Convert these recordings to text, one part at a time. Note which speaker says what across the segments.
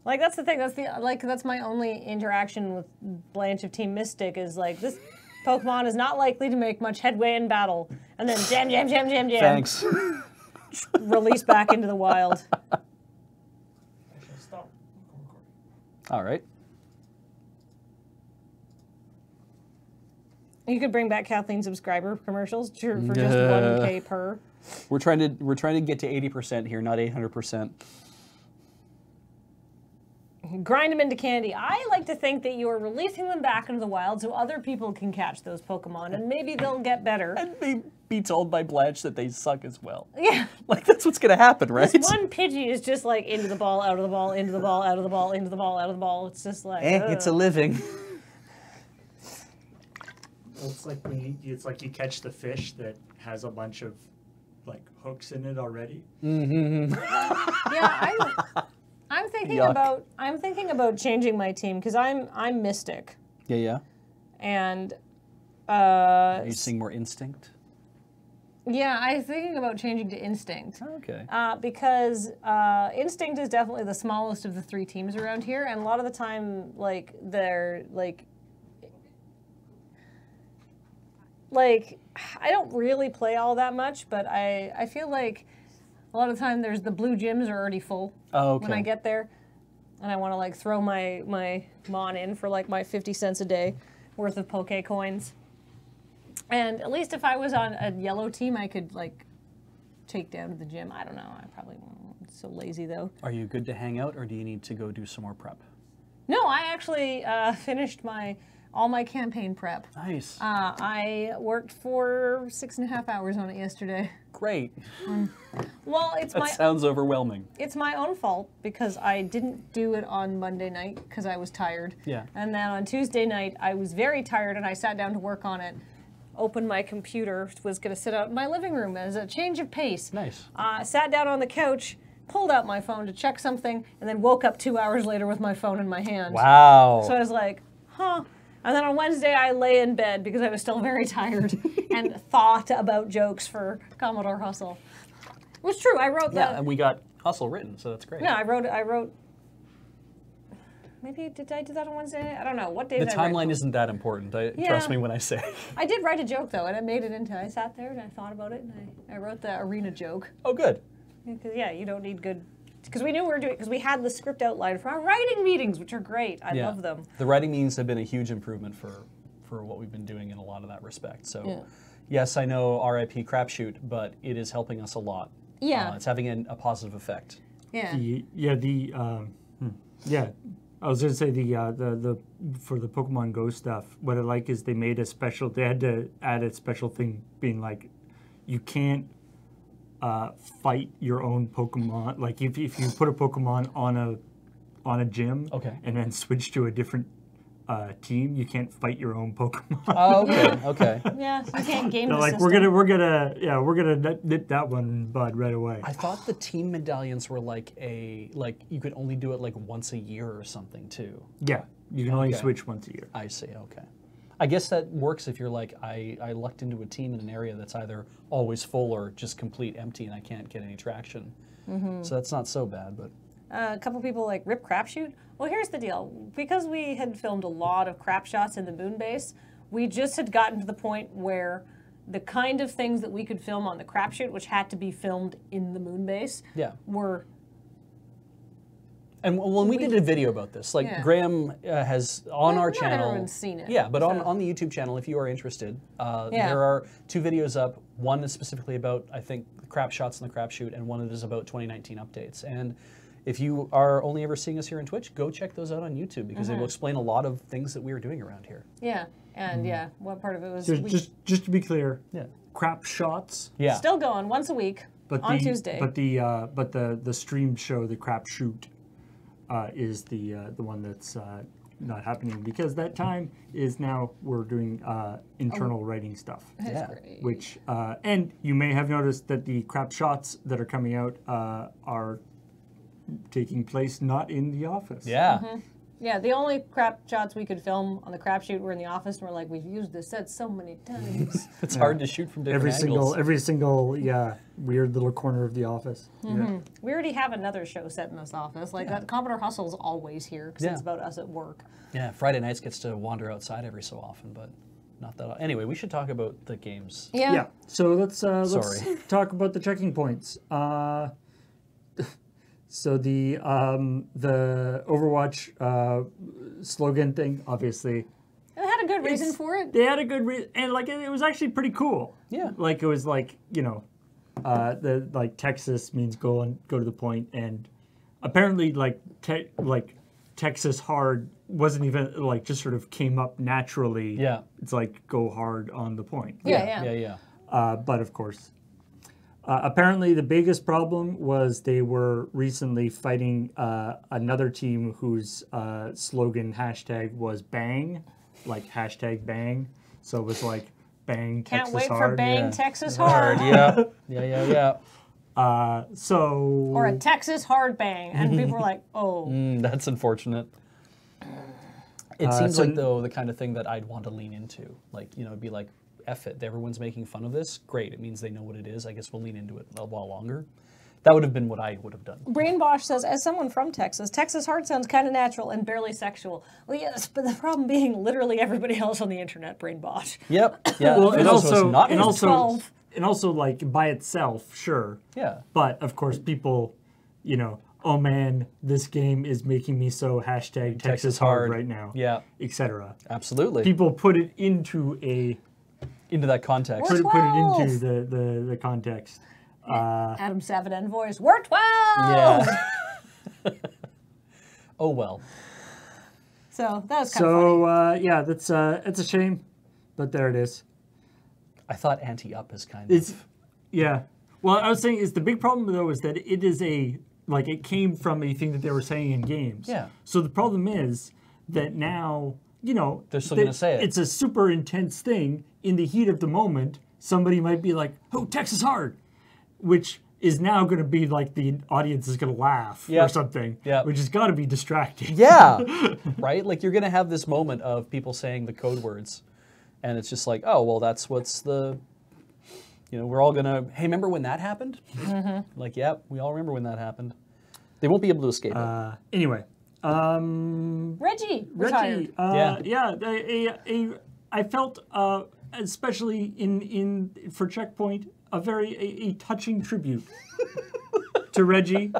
Speaker 1: Like, that's the thing. That's my only interaction with Blanche of Team Mystic is like, this Pokemon is not likely to make much headway in battle. And then jam, jam, jam, jam, jam.
Speaker 2: Thanks.
Speaker 1: Release back into the wild.
Speaker 3: Stop.
Speaker 2: All right.
Speaker 1: You could bring back Kathleen subscriber commercials for just 1K per.
Speaker 2: We're trying to get to 80% here, not 800%.
Speaker 1: Grind them into candy. I like to think that you're releasing them back into the wild so other people can catch those Pokemon and maybe they'll get better.
Speaker 2: And be told by Blanche that they suck as well.
Speaker 1: Yeah.
Speaker 2: Like, that's what's going to happen, right?
Speaker 1: This one Pidgey is just like into the ball, out of the ball, into the ball, out of the ball, into the ball, out of the ball. It's just like,
Speaker 2: it's a living.
Speaker 3: It's like you catch the fish that has a bunch of like hooks in it already.
Speaker 2: Mm-hmm.
Speaker 1: Yeah, I'm thinking about changing my team because I'm Mystic.
Speaker 2: Yeah.
Speaker 1: And
Speaker 2: Are you seeing more instinct?
Speaker 1: yeah, I'm thinking about changing to Instinct.
Speaker 2: Oh, okay.
Speaker 1: Because Instinct is definitely the smallest of the 3 teams around here, and a lot of the time, like, they're like I don't really play all that much, but I feel like a lot of the time there's the blue gyms are already full when I get there, and I want to like throw my Mon in for like my 50 cents a day worth of Poke coins. And at least if I was on a yellow team, I could like take down to the gym. I don't know. I probably won't. It's so lazy though.
Speaker 2: Are you good to hang out, or do you need to go do some more prep?
Speaker 1: No, I actually finished all my campaign prep.
Speaker 2: Nice.
Speaker 1: I worked for 6.5 hours on it yesterday.
Speaker 2: Great.
Speaker 1: Well,
Speaker 2: That sounds overwhelming.
Speaker 1: It's my own fault because I didn't do it on Monday night because I was tired.
Speaker 2: Yeah.
Speaker 1: And then on Tuesday night, I was very tired and I sat down to work on it. Opened my computer, was going to sit out in my living room as a change of pace.
Speaker 2: Nice.
Speaker 1: Sat down on the couch, pulled out my phone to check something, and then woke up 2 hours later with my phone in my hand.
Speaker 2: Wow.
Speaker 1: So I was like, huh. And then on Wednesday, I lay in bed because I was still very tired and thought about jokes for Commodore Hustle. It was true. I wrote that.
Speaker 2: Yeah, and we got Hustle written, so that's great.
Speaker 1: No, I wrote. Maybe did I do that on Wednesday? I don't know. What day
Speaker 2: The
Speaker 1: did I write?
Speaker 2: timeline isn't that important. Trust me when I say.
Speaker 1: I did write a joke though, and I made it into. I sat there and I thought about it, and I wrote the arena joke.
Speaker 2: Oh, good.
Speaker 1: Because yeah, you don't need good. Because we knew we were doing. Because we had the script outline for our writing meetings, which are great. I love them.
Speaker 2: The writing meetings have been a huge improvement for what we've been doing in a lot of that respect. So, yes, I know RIP Crapshoot, but it is helping us a lot.
Speaker 1: Yeah.
Speaker 2: It's having a positive effect.
Speaker 1: Yeah.
Speaker 3: I was going to say the for the Pokemon Go stuff. What I like is they made a special. They had to add a special thing, being like, you can't fight your own Pokemon. Like if you put a Pokemon on a gym, and then switch to a different team, you can't fight your own Pokemon.
Speaker 2: Oh, okay.
Speaker 1: Yeah, you can't game the
Speaker 3: like
Speaker 1: system.
Speaker 3: we're gonna nip that one in the bud right away.
Speaker 2: I thought the team medallions were like you could only do it like once a year or something too.
Speaker 3: Yeah, you can only switch once a year.
Speaker 2: I see. Okay. I guess that works if you're like, I lucked into a team in an area that's either always full or just complete empty and I can't get any traction. So that's not so bad, but.
Speaker 1: A couple people like Rip Crapshoot. Well, here's the deal. Because we had filmed a lot of crap shots in the moon base, we just had gotten to the point where the kind of things that we could film on the Crapshoot, which had to be filmed in the moon base, were...
Speaker 2: And when we did a video about this, like Graham has on our channel.
Speaker 1: Not everyone's seen it.
Speaker 2: Yeah, but on the YouTube channel, if you are interested, there are 2 videos up. One is specifically about, I think, the crap shots in the Crapshoot, and one is about 2019 updates. And if you are only ever seeing us here on Twitch, go check those out on YouTube because they will explain a lot of things that we were doing around here.
Speaker 1: Yeah, and one part of it was...
Speaker 3: Just to be clear, crap shots.
Speaker 2: Yeah.
Speaker 1: Still going once a week on Tuesday.
Speaker 3: But the stream show, the Crapshoot, is the one that's not happening because that time is now we're doing internal writing stuff.
Speaker 1: That's great.
Speaker 3: Which and you may have noticed that the crap shots that are coming out are taking place not in the office.
Speaker 2: Yeah.
Speaker 1: Yeah, the only crap shots we could film on the Crapshoot were in the office, and we're like, we've used this set so many times.
Speaker 2: It's hard to shoot from different angles.
Speaker 3: Every single weird little corner of the office.
Speaker 1: Mm-hmm. We already have another show set in this office. Like that Commodore Hustle's always here because it's about us at work.
Speaker 2: Yeah, Friday nights gets to wander outside every so often, but not that. Anyway, we should talk about the games.
Speaker 1: Yeah.
Speaker 3: So let's talk about the checking points. So the Overwatch slogan thing, obviously.
Speaker 1: They had a good reason for it.
Speaker 3: They had a good reason, and like it was actually pretty cool.
Speaker 2: Yeah.
Speaker 3: Like it was like, you know, the like Texas means go to the point, and apparently like Texas hard wasn't even like just sort of came up naturally.
Speaker 2: Yeah.
Speaker 3: It's like go hard on the point.
Speaker 2: Yeah.
Speaker 3: But of course, apparently the biggest problem was they were recently fighting another team whose slogan hashtag was bang, like hashtag bang. So it was like bang
Speaker 1: Can't
Speaker 3: Texas
Speaker 1: wait
Speaker 3: hard.
Speaker 1: for bang Texas hard.
Speaker 2: Yeah.
Speaker 1: Or a Texas hard bang, and people were like, "Oh,
Speaker 2: that's unfortunate." It seems like though the kind of thing that I'd want to lean into, like it'd be like, "F it, everyone's making fun of this. Great, it means they know what it is. I guess we'll lean into it a while longer." That would have been what I would have done.
Speaker 1: Brainbosh says, as someone from Texas, Texas hard sounds kind of natural and barely sexual. Well, yes, but the problem being literally everybody else on the internet, Brainbosh.
Speaker 2: Yep. Yeah.
Speaker 3: Well,
Speaker 2: and
Speaker 3: also like by itself, sure.
Speaker 2: Yeah.
Speaker 3: But of course, people, oh man, this game is making me so hashtag Texas hard right now.
Speaker 2: Yeah.
Speaker 3: Etc.
Speaker 2: Absolutely.
Speaker 3: People put it into
Speaker 2: that context.
Speaker 3: Put it into the context.
Speaker 1: Adam Savinen voice, we're 12!
Speaker 2: Yeah. Oh, well.
Speaker 1: So, that was kind of funny.
Speaker 3: Yeah, that's it's a shame, but there it is.
Speaker 2: I thought anti-up is kind of...
Speaker 3: Yeah. Well, I was saying is the big problem, though, is that it is it came from a thing that they were saying in games.
Speaker 2: Yeah.
Speaker 3: So the problem is that now,
Speaker 2: they're still going to say it.
Speaker 3: It's a super intense thing. In the heat of the moment, somebody might be like, oh, Texas hard, which is now going to be like the audience is going to laugh or something, which has got to be distracting.
Speaker 2: Yeah, right? Like you're going to have this moment of people saying the code words, and it's just like, oh, well, that's what's the, we're all going to, hey, remember when that happened? Mm-hmm. Like, yeah, we all remember when that happened. They won't be able to escape it.
Speaker 3: Anyway.
Speaker 1: Reggie retired.
Speaker 3: I felt, especially for CheckPoint, a touching tribute to Reggie.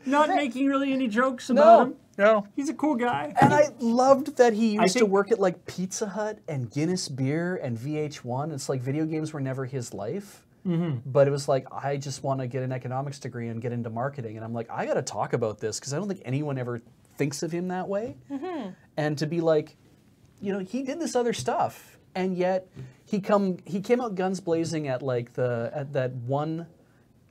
Speaker 3: Not making really any jokes about him.
Speaker 2: No.
Speaker 3: He's a cool guy.
Speaker 2: And I loved that he used to work at like Pizza Hut and Guinness Beer and VH1. It's like video games were never his life. Mm-hmm. But it was like, I just want to get an economics degree and get into marketing. And I'm like, I got to talk about this because I don't think anyone ever thinks of him that way. Mm-hmm. And to be like, he did this other stuff. And yet he came out guns blazing at that one,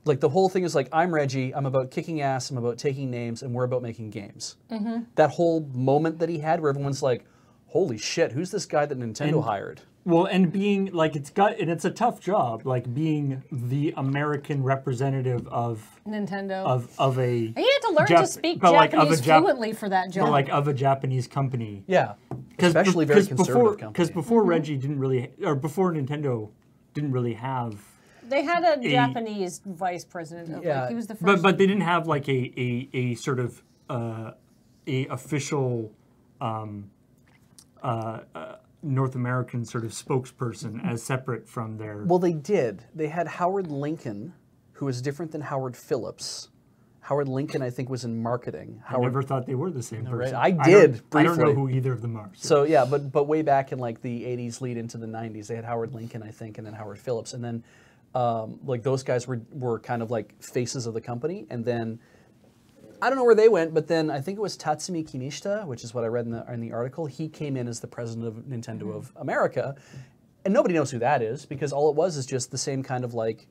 Speaker 2: like the whole thing is like, I'm Reggie, I'm about kicking ass, I'm about taking names, and we're about making games. Mm-hmm. That whole moment that he had where everyone's like, holy shit, who's this guy that Nintendo hired?
Speaker 3: Well, and being like it's a tough job, like being the American representative of
Speaker 1: Nintendo
Speaker 3: of a.
Speaker 1: You had to learn to speak Japanese fluently for that job.
Speaker 3: But like of a Japanese company.
Speaker 2: Yeah, especially very conservative company.
Speaker 3: Because before Reggie before Nintendo didn't really have.
Speaker 1: They had a Japanese vice president. He was the first.
Speaker 3: But they didn't have like a sort of a official. North American sort of spokesperson as separate from their...
Speaker 2: Well, they did. They had Howard Lincoln, who was different than Howard Phillips. Howard Lincoln, I think, was in marketing.
Speaker 3: I never thought they were the same person.
Speaker 2: Right? I did, briefly.
Speaker 3: I don't know who either of them are.
Speaker 2: So yeah, but way back in like the 80s lead into the 90s, they had Howard Lincoln, I think, and then Howard Phillips. And then like those guys were kind of like faces of the company. And then I don't know where they went, but then I think it was Tatsumi Kimishita, which is what I read in the article. He came in as the president of Nintendo of America, and nobody knows who that is because all it was is just the same kind of like,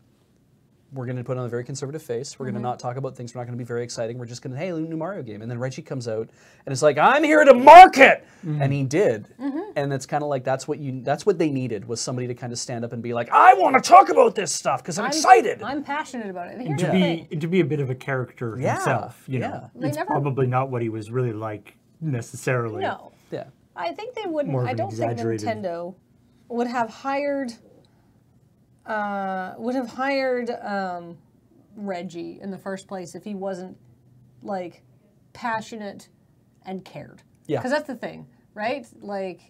Speaker 2: we're going to put on a very conservative face. We're going to not talk about things. We're not going to be very exciting. We're just going to, hey, new Mario game. And then Reggie comes out and it's like, I'm here to market, and he did. And it's kind of like that's what they needed was somebody to kind of stand up and be like, I want to talk about this stuff because I'm excited.
Speaker 1: I'm passionate about it. And
Speaker 3: to be a bit of a character himself, you know, it's probably not what he was really like necessarily.
Speaker 1: No.
Speaker 2: Yeah.
Speaker 1: I think they wouldn't. I don't think Nintendo would have hired would have hired Reggie in the first place if he wasn't like passionate and cared.
Speaker 2: Yeah.
Speaker 1: Because that's the thing, right? Like,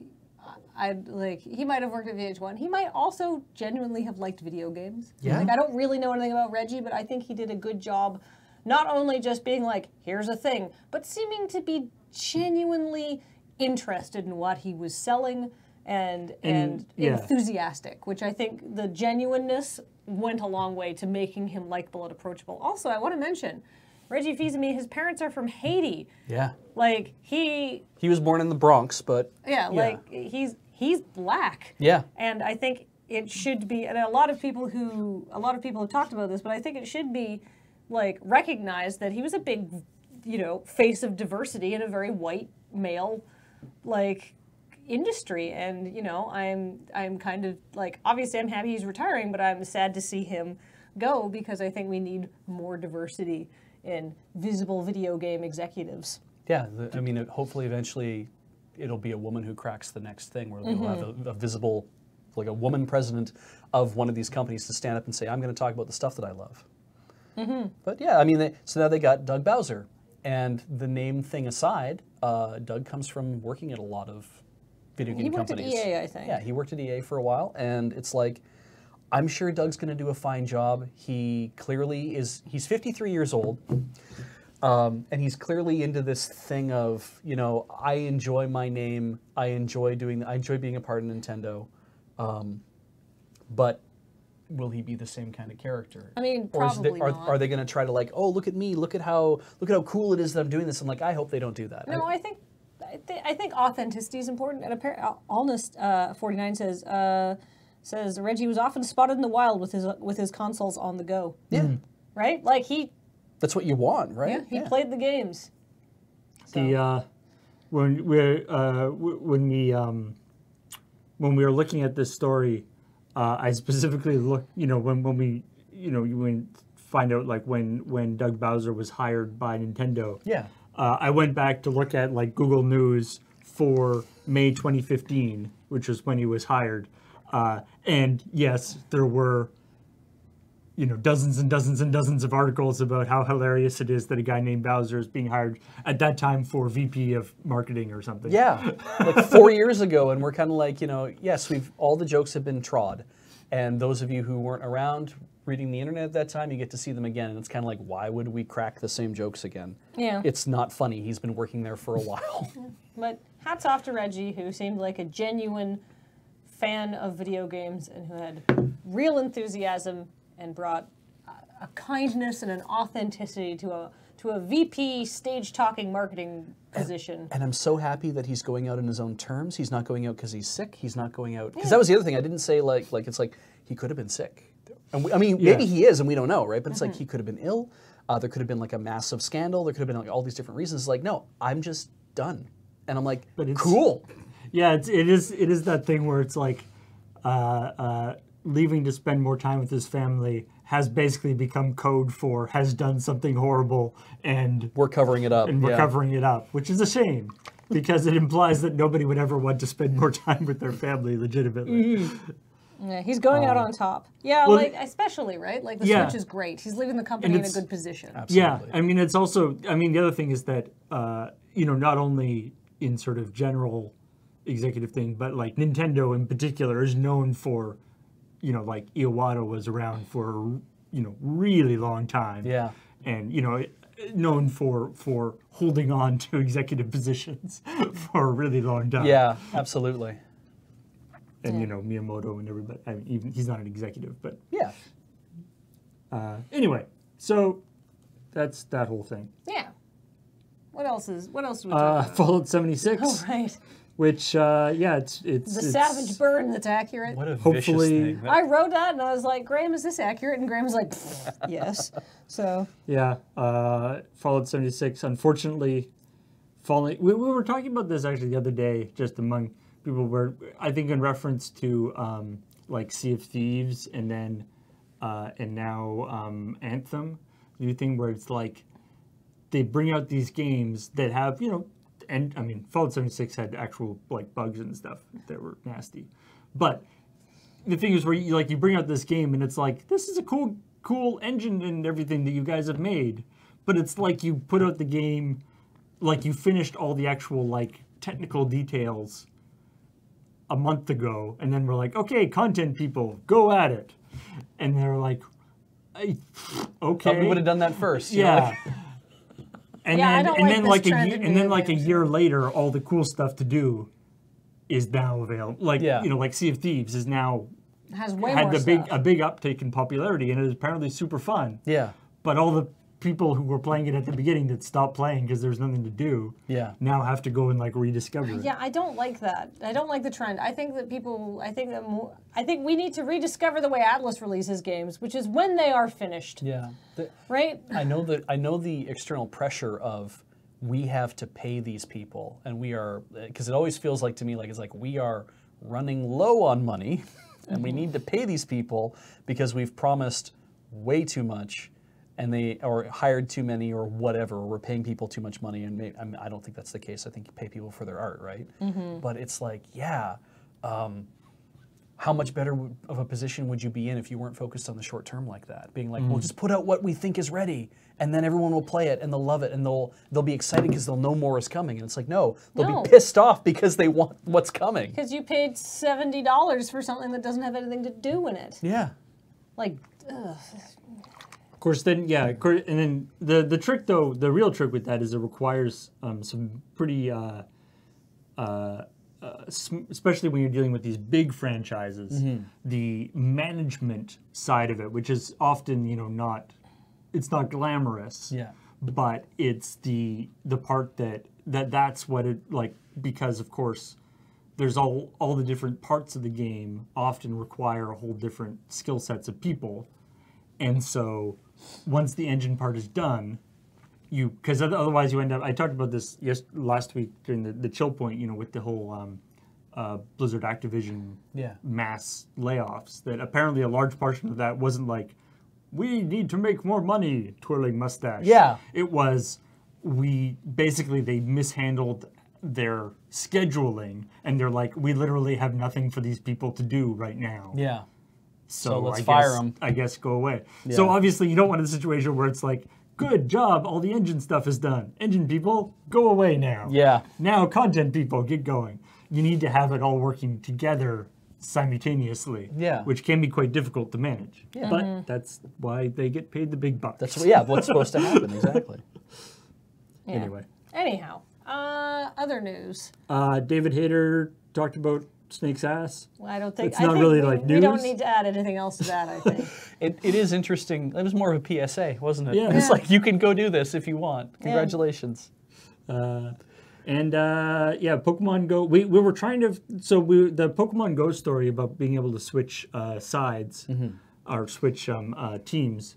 Speaker 1: he might have worked at VH1. He might also genuinely have liked video games.
Speaker 2: Yeah.
Speaker 1: Like, I don't really know anything about Reggie, but I think he did a good job, not only just being like, here's a thing, but seeming to be genuinely interested in what he was selling and enthusiastic, which I think the genuineness went a long way to making him likable and approachable. Also, I want to mention, Reggie Fils-Aimé, his parents are from Haiti.
Speaker 2: Yeah.
Speaker 1: Like, he
Speaker 2: was born in the Bronx, but...
Speaker 1: Yeah, like, he's black.
Speaker 2: Yeah.
Speaker 1: And I think it should be, and a lot of people have talked about this, but I think it should be, like, recognized that he was a big, face of diversity in a very white male, like, industry. And, I'm kind of, like, obviously I'm happy he's retiring, but I'm sad to see him go because I think we need more diversity in visible video game executives.
Speaker 2: Yeah, I mean, hopefully eventually it'll be a woman who cracks the next thing where we'll have a visible, like a woman president of one of these companies to stand up and say, I'm going to talk about the stuff that I love. But yeah, I mean, so now they got Doug Bowser. And the name thing aside, Doug comes from working at a lot of video game companies.
Speaker 1: He worked at EA, I think.
Speaker 2: Yeah, he worked at EA for a while, and it's like, I'm sure Doug's going to do a fine job. He clearly is, he's 53 years old, and he's clearly into this thing of, I enjoy my name, I enjoy being a part of Nintendo, but will he be the same kind of character?
Speaker 1: I mean, probably not.
Speaker 2: Are they going to try to like, oh, look at me, look at how cool it is that I'm doing this? I'm like, I hope they don't do that.
Speaker 1: No, I think authenticity is important. And Alnist 49 says Reggie was often spotted in the wild with his consoles on the go.
Speaker 2: Yeah.
Speaker 1: Right? Like
Speaker 2: that's what you want, right?
Speaker 1: Yeah, he played the games.
Speaker 3: So. When we were looking at this story, I specifically looked, when we you find out like when Doug Bowser was hired by Nintendo.
Speaker 2: Yeah.
Speaker 3: I went back to look at like Google News for May 2015, which was when he was hired. And yes, there were, dozens and dozens and dozens of articles about how hilarious it is that a guy named Bowser is being hired at that time for VP of marketing or something.
Speaker 2: Yeah, like 4 years ago, and we're kind of like, yes, all the jokes have been trod. And those of you who weren't around reading the internet at that time, you get to see them again. And it's kind of like, why would we crack the same jokes again? Yeah. It's not funny. He's been working there for a while.
Speaker 1: But hats off to Reggie, who seemed like a genuine fan of video games and who had real enthusiasm and brought a kindness and an authenticity to a VP stage talking marketing position.
Speaker 2: And I'm so happy that he's going out on his own terms. He's not going out because he's sick. He's not going out because that was the other thing I didn't say. Like it's like he could have been sick. And maybe he is, and we don't know, right? But it's like he could have been ill. There could have been like a massive scandal. There could have been like all these different reasons. It's like, no, I'm just done. And I'm like, cool.
Speaker 3: Yeah, it is that thing where it's like leaving to spend more time with his family has basically become code for has done something horrible, and
Speaker 2: we're covering it up.
Speaker 3: And we're covering it up, which is a shame because it implies that nobody would ever want to spend more time with their family legitimately.
Speaker 1: Yeah, he's going out on top. Yeah, well, especially, right? Like, the Switch is great. He's leaving the company in a good position.
Speaker 2: Absolutely.
Speaker 3: Yeah, I mean, it's also, the other thing is that, not only in sort of general executive thing, but like Nintendo in particular is known for, like Iwata was around for, really long time.
Speaker 2: Yeah.
Speaker 3: And, known for holding on to executive positions for a really long time.
Speaker 2: Yeah, absolutely.
Speaker 3: And Miyamoto and everybody. I mean, even he's not an executive, but
Speaker 2: yeah.
Speaker 3: Anyway, so that's that whole thing.
Speaker 1: Yeah. What else are we talking about?
Speaker 3: Fallout 76.
Speaker 1: Oh, right.
Speaker 3: Which it's
Speaker 1: the savage burn that's accurate.
Speaker 2: What a vicious thing.
Speaker 1: I wrote that and I was like, Graham, is this accurate? And Graham was like, yes. So
Speaker 3: yeah, Fallout 76. Unfortunately, falling. We were talking about this actually the other day, just among people, where I think in reference to like Sea of Thieves and then and now Anthem, the thing where it's like they bring out these games that have and I mean Fallout 76 had actual like bugs and stuff that were nasty, but the thing is where you bring out this game and it's like, this is a cool engine and everything that you guys have made, but it's like you put out the game, like you finished all the actual like technical details a month ago, and then we're like, okay, content people, go at it, and they're like, okay,
Speaker 2: thought we would have done that first.
Speaker 3: Yeah. And then like a year later, all the cool stuff to do is now available. Like like Sea of Thieves is now
Speaker 1: had a
Speaker 3: big uptake in popularity, and it is apparently super fun.
Speaker 2: Yeah.
Speaker 3: But all the people who were playing it at the beginning that stopped playing because there's nothing to do.
Speaker 2: Yeah.
Speaker 3: Now have to go and like rediscover it.
Speaker 1: Yeah, I don't like that. I don't like the trend. I think we need to rediscover the way Atlas releases games, which is when they are finished.
Speaker 2: Yeah.
Speaker 1: Right?
Speaker 2: I know the external pressure of we have to pay these people, and we are, because it always feels like to me like it's like we are running low on money and we need to pay these people because we've promised way too much and they or hired too many or whatever, or we're paying people too much money, and I don't think that's the case. I think you pay people for their art, right? But it's like, how much better of a position would you be in if you weren't focused on the short term like that? Being like, well, just put out what we think is ready, and then everyone will play it, and they'll love it, and they'll be excited because they'll know more is coming. And it's like, no, they'll be pissed off because they want what's coming.
Speaker 1: Because you paid $70 for something that doesn't have anything to do in it.
Speaker 2: Yeah.
Speaker 1: Like, ugh.
Speaker 3: Of course, then and then the trick though, the real trick with that is it requires some pretty, especially when you're dealing with these big franchises, the management side of it, which is often it's not glamorous.
Speaker 2: Yeah.
Speaker 3: But it's the part that's what it like, because of course there's all the different parts of the game often require a whole different skill sets of people, and so once the engine part is done, because otherwise you end up. I talked about this last week during the CheckPoint, with the whole Blizzard Activision mass layoffs. That apparently a large portion of that wasn't like, we need to make more money, twirling mustache.
Speaker 2: Yeah,
Speaker 3: it was they mishandled their scheduling, and they're like, we literally have nothing for these people to do right now.
Speaker 2: Yeah.
Speaker 3: So
Speaker 2: let's fire them.
Speaker 3: I guess go away. Yeah. So obviously you don't want a situation where it's like, good job, all the engine stuff is done. Engine people, go away now.
Speaker 2: Yeah.
Speaker 3: Now content people, get going. You need to have it all working together simultaneously.
Speaker 2: Yeah.
Speaker 3: Which can be quite difficult to manage.
Speaker 2: Yeah.
Speaker 3: But that's why they get paid the big bucks.
Speaker 2: That's what's supposed to happen, exactly.
Speaker 1: Yeah.
Speaker 3: Anyway.
Speaker 1: Anyhow, other news.
Speaker 3: David Hayter talked about Snake's ass.
Speaker 1: Well, I don't think
Speaker 3: it's not really like news.
Speaker 1: We don't need to add anything else to that, I think.
Speaker 2: It is interesting. It was more of a PSA, wasn't it?
Speaker 3: Yeah.
Speaker 2: It's like, you can go do this if you want. Congratulations.
Speaker 3: Pokemon Go. We were trying to. The Pokemon Go story about being able to switch sides or switch teams.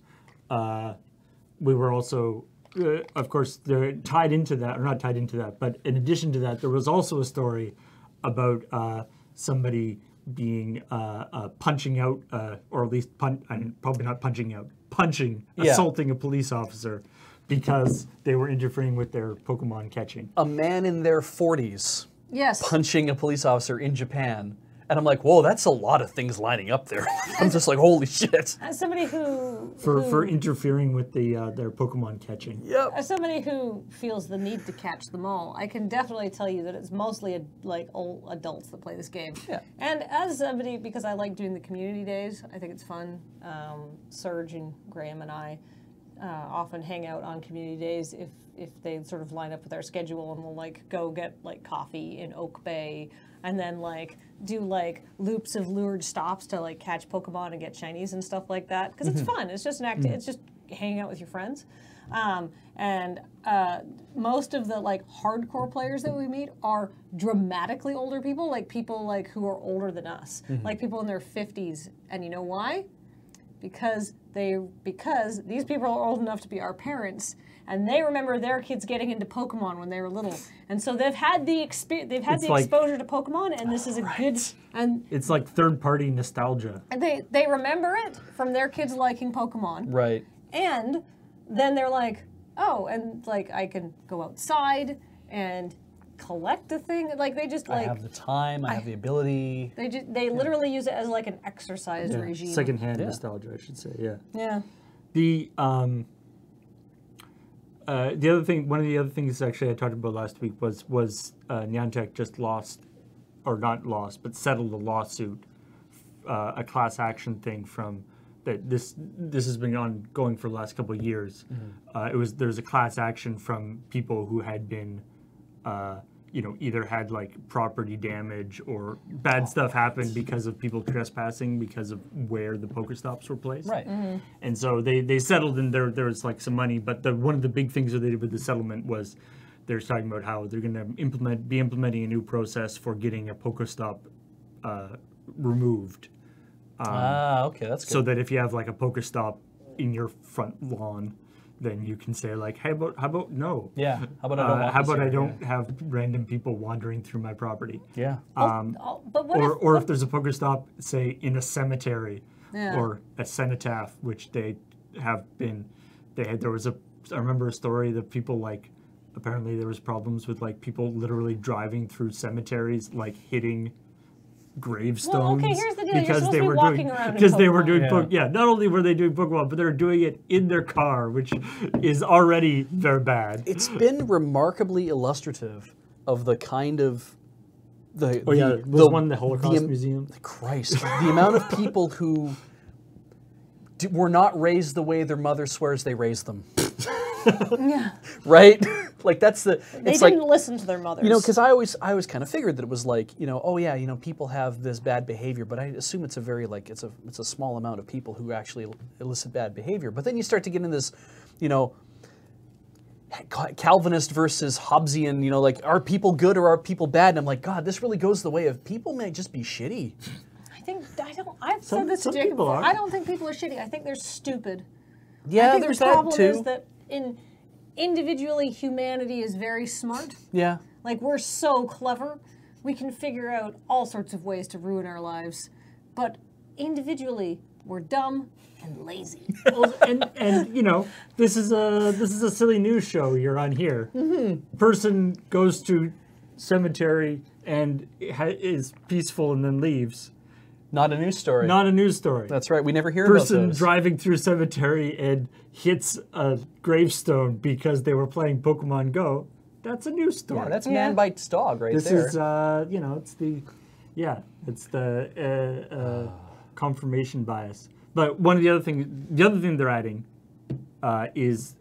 Speaker 3: We were also, of course, they're tied into that, or not tied into that, but in addition to that, there was also a story about somebody being punching out, or at least probably not punching out, assaulting a police officer because they were interfering with their Pokemon catching.
Speaker 2: A man in their 40s punching a police officer in Japan. And I'm like, whoa, that's a lot of things lining up there. I'm just like, holy shit.
Speaker 1: As somebody
Speaker 3: for interfering with their Pokemon catching.
Speaker 2: Yep.
Speaker 1: As somebody who feels the need to catch them all, I can definitely tell you that it's mostly old adults that play this game.
Speaker 2: Yeah.
Speaker 1: And as somebody, because I like doing the community days, I think it's fun. Serge and Graham and I often hang out on community days if they sort of line up with our schedule, and we'll go get coffee in Oak Bay, and then do loops of lured stops to catch Pokemon and get shinies and stuff like that, because it's fun. It's just an activity. It's just hanging out with your friends. And most of the hardcore players that we meet are dramatically older people, people who are older than us, people in their 50s. And you know why? Because these people are old enough to be our parents, and they remember their kids getting into Pokemon when they were little, and so they've had the exposure to Pokemon, and this is a good, and
Speaker 3: it's like third-party nostalgia.
Speaker 1: And they remember it from their kids liking Pokemon,
Speaker 2: right?
Speaker 1: And then they're like, oh, and I can go outside and collect a thing. Like they just like.
Speaker 2: I have the time. I have the ability.
Speaker 1: They literally use it as like an exercise regime.
Speaker 3: Secondhand nostalgia, I should say. Yeah.
Speaker 1: Yeah.
Speaker 3: The other thing, one of the other things actually I talked about last week was Niantic just lost, or not lost, but settled a lawsuit, a class action thing from that. This has been ongoing for the last couple of years. There was a class action from people who had been, either had like property damage or bad stuff happen because of people trespassing because of where the Pokestops were placed.
Speaker 2: Right.
Speaker 3: And so they settled, and there was like some money. But one of the big things that they did with the settlement was they're talking about how they're going to be implementing a new process for getting a Pokestop removed.
Speaker 2: Okay, that's good.
Speaker 3: So that if you have like a Pokestop in your front lawn, then you can say like, how about no?
Speaker 2: Yeah. How about I don't?
Speaker 3: How about I don't have random people wandering through my property?
Speaker 2: Yeah.
Speaker 1: But what
Speaker 3: or if there's a Pokestop, say in a cemetery or a cenotaph, which they have been, there was I remember a story that people like, apparently there was problems with like people literally driving through cemeteries, like hitting gravestones.
Speaker 1: Well, okay, here's the deal.
Speaker 3: Because
Speaker 1: You're supposed
Speaker 3: they
Speaker 1: to be
Speaker 3: were
Speaker 1: walking
Speaker 3: doing,
Speaker 1: around
Speaker 3: because
Speaker 1: in
Speaker 3: they were
Speaker 1: Pokemon.
Speaker 3: doing not only were they doing Pokemon, but they were doing it in their car, which is already very bad.
Speaker 2: It's been remarkably illustrative of the kind of the
Speaker 3: Holocaust Museum.
Speaker 2: Christ, the amount of people who were not raised the way their mother swears they raised them.
Speaker 1: Yeah.
Speaker 2: Right? Like that's the.
Speaker 1: They didn't listen to their mothers.
Speaker 2: Because I always kind of figured that it was like, people have this bad behavior, but I assume it's a very like it's a small amount of people who actually elicit bad behavior. But then you start to get in this, Calvinist versus Hobbesian, like are people good or are people bad? And I'm like, God, this really goes the way of people may just be shitty.
Speaker 1: I've said this to Jacob before. I don't think people are shitty. I think they're stupid.
Speaker 2: Yeah,
Speaker 1: I think
Speaker 2: there's
Speaker 1: the problem
Speaker 2: that too.
Speaker 1: is that individually humanity is very smart.
Speaker 2: Yeah.
Speaker 1: Like we're so clever, we can figure out all sorts of ways to ruin our lives, but individually we're dumb and lazy.
Speaker 3: And this is a silly news show you're on here. Person goes to cemetery and is peaceful and then leaves.
Speaker 2: Not a news story.
Speaker 3: Not a news story.
Speaker 2: That's right. We never hear about those.
Speaker 3: Person driving through cemetery and hits a gravestone because they were playing Pokemon Go. That's a news story.
Speaker 2: Yeah, that's man bites dog right
Speaker 3: there. This is, it's the confirmation bias. But the other thing they're adding is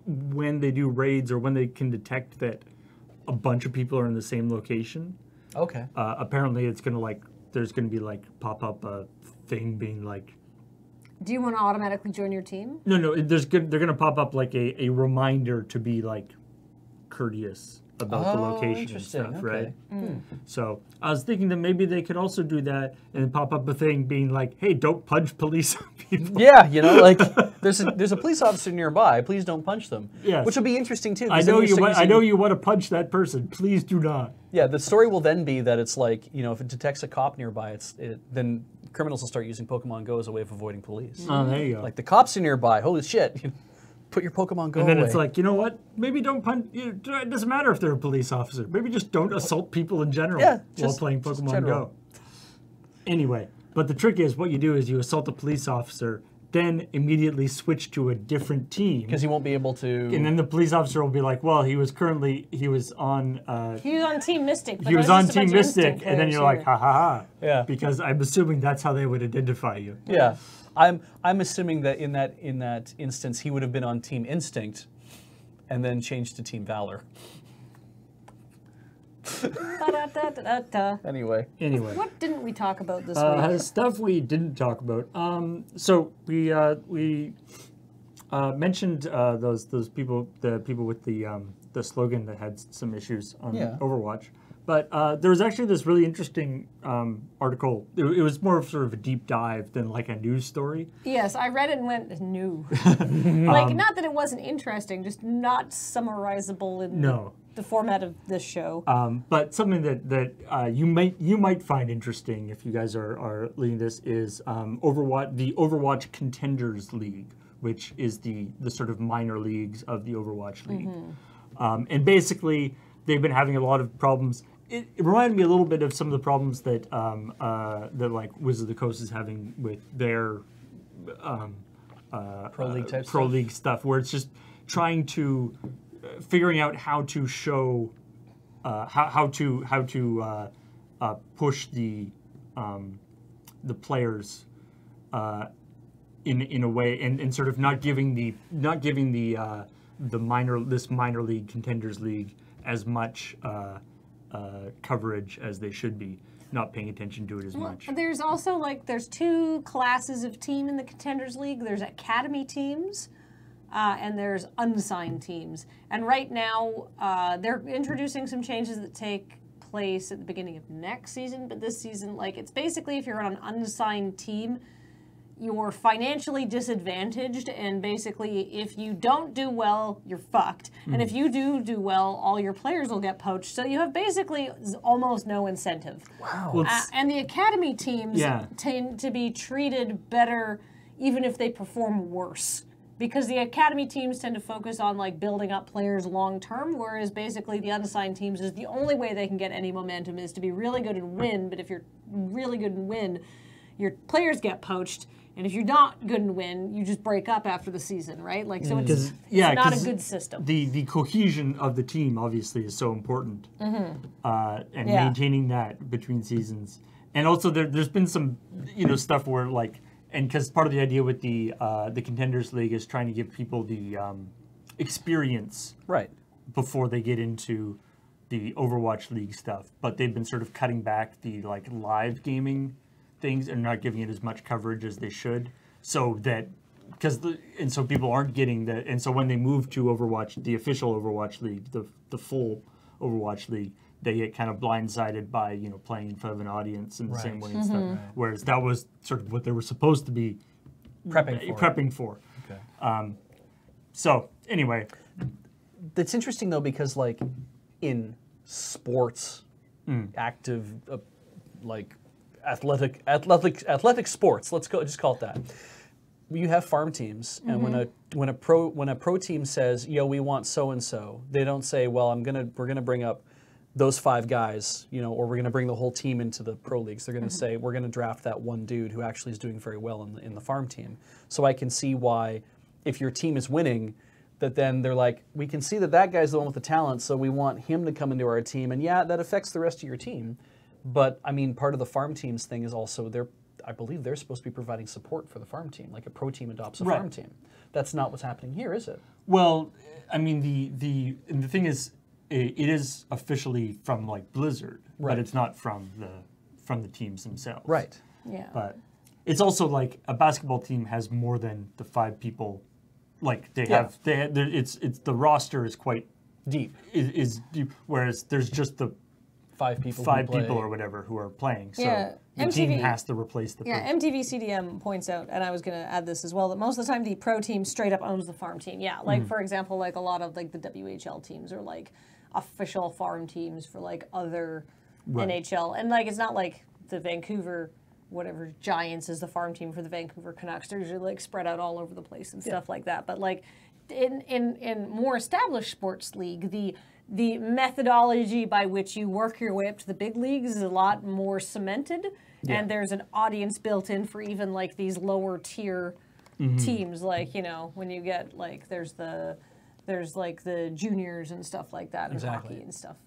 Speaker 3: when they do raids or when they can detect that a bunch of people are in the same location.
Speaker 2: Okay.
Speaker 3: Apparently, it's gonna there's going to be pop up a thing being like.
Speaker 1: Do you want to automatically join your team?
Speaker 3: No. They're going to pop up a reminder to be courteous about the location and stuff, right? So I was thinking that maybe they could also do that and pop up a thing being like, "Hey, don't punch police people."
Speaker 2: Yeah, there's a police officer nearby. Please don't punch them.
Speaker 3: Yes.
Speaker 2: Which will be interesting too.
Speaker 3: I know you want to punch that person. Please do not.
Speaker 2: Yeah, the story will then be that it's like, if it detects a cop nearby, then criminals will start using Pokemon Go as a way of avoiding police.
Speaker 3: Oh, there you go.
Speaker 2: Like the cops are nearby. Holy shit! Put your Pokemon Go away.
Speaker 3: And then it's like, you know what? Maybe don't punch. It doesn't matter if they're a police officer. Maybe just don't assault people in general while playing Pokemon Go. Anyway, but the trick is, what you do is you assault a police officer, then immediately switch to a different team.
Speaker 2: Because he won't be able to.
Speaker 3: And then the police officer will be like, well, he was on.
Speaker 1: He was on Team Mystic.
Speaker 3: He was on Team Mystic, and then you're like, ha ha ha.
Speaker 2: Yeah.
Speaker 3: Because I'm assuming that's how they would identify you.
Speaker 2: Yeah. I'm assuming that in that instance he would have been on Team Instinct, and then changed to Team Valor. Anyway.
Speaker 1: What didn't we talk about this week?
Speaker 3: Stuff we didn't talk about. So we mentioned those people, the people with the slogan that had some issues on Overwatch. But there was actually this really interesting article. It was more of sort of a deep dive than like a news story.
Speaker 1: Yes, I read it and went, new. Not that it wasn't interesting, just not summarizable in the format of this show.
Speaker 3: But something that you might find interesting if you guys are leading this is the Overwatch Contenders League, which is the sort of minor leagues of the Overwatch League. And basically, they've been having a lot of problems. It reminded me a little bit of some of the problems that that like Wizards of the Coast is having with their pro league stuff, where it's just trying to figuring out how to show how to push the players in a way, and sort of not giving the minor league contenders league as much coverage as they should be, not paying attention to it as much.
Speaker 1: There's also there's two classes of team in the contenders league. There's academy teams and there's unsigned teams. And right now they're introducing some changes that take place at the beginning of next season, but this season, it's basically if you're on an unsigned team, you're financially disadvantaged, and basically if you don't do well, you're fucked. And if you do well, all your players will get poached. So you have basically almost no incentive.
Speaker 2: Wow.
Speaker 1: And the academy teams tend to be treated better even if they perform worse. Because the academy teams tend to focus on building up players long term, whereas basically the unassigned teams is the only way they can get any momentum is to be really good and win. But if you're really good and win, your players get poached. And if you're not good and win, you just break up after the season, right? So it's not a good system.
Speaker 3: The cohesion of the team obviously is so important, and maintaining that between seasons. And also there's been some stuff where and because part of the idea with the Contenders League is trying to give people the experience before they get into the Overwatch League stuff, but they've been sort of cutting back the live gaming things and not giving it as much coverage as they should, so that so people aren't getting that, and so when they move to Overwatch, the official Overwatch League, the full Overwatch League, they get kind of blindsided by playing in front of an audience in the same way and stuff. Right. Whereas that was sort of what they were supposed to be prepping for. Okay. So anyway,
Speaker 2: that's interesting though, because in sports, active athletic sports, just call it that. You have farm teams, and when a pro team says, "Yo, we want so and so," they don't say, "Well, we're gonna bring up those 5 guys, or we're gonna bring the whole team into the pro leagues." They're gonna say, "We're gonna draft that one dude who actually is doing very well in the farm team." So I can see why, if your team is winning, that then they're like, "We can see that guy's the one with the talent, so we want him to come into our team," and that affects the rest of your team. But I mean, part of the farm teams thing is also I believe they're supposed to be providing support for the farm team, like a pro team adopts a farm team. That's not what's happening here, is it?
Speaker 3: Well, I mean, the thing is, it is officially from Blizzard, but it's not from the teams themselves.
Speaker 2: Right.
Speaker 1: Yeah.
Speaker 3: But it's also a basketball team has more than the 5 people. It's the roster is quite
Speaker 2: deep.
Speaker 3: Is deep, whereas there's just the
Speaker 2: 5 people
Speaker 3: or whatever who are playing. So the team has to replace the person.
Speaker 1: MTV CDM points out, and I was going to add this as well, that most of the time the pro team straight up owns the farm team. Yeah, for example, a lot of the WHL teams are official farm teams for other NHL. And it's not the Vancouver Giants is the farm team for the Vancouver Canucks. They're usually spread out all over the place and stuff like that. But in more established sports league, the methodology by which you work your way up to the big leagues is a lot more cemented, and there's an audience built in for even these lower tier teams. When you get there's the juniors and stuff like that, and hockey and stuff.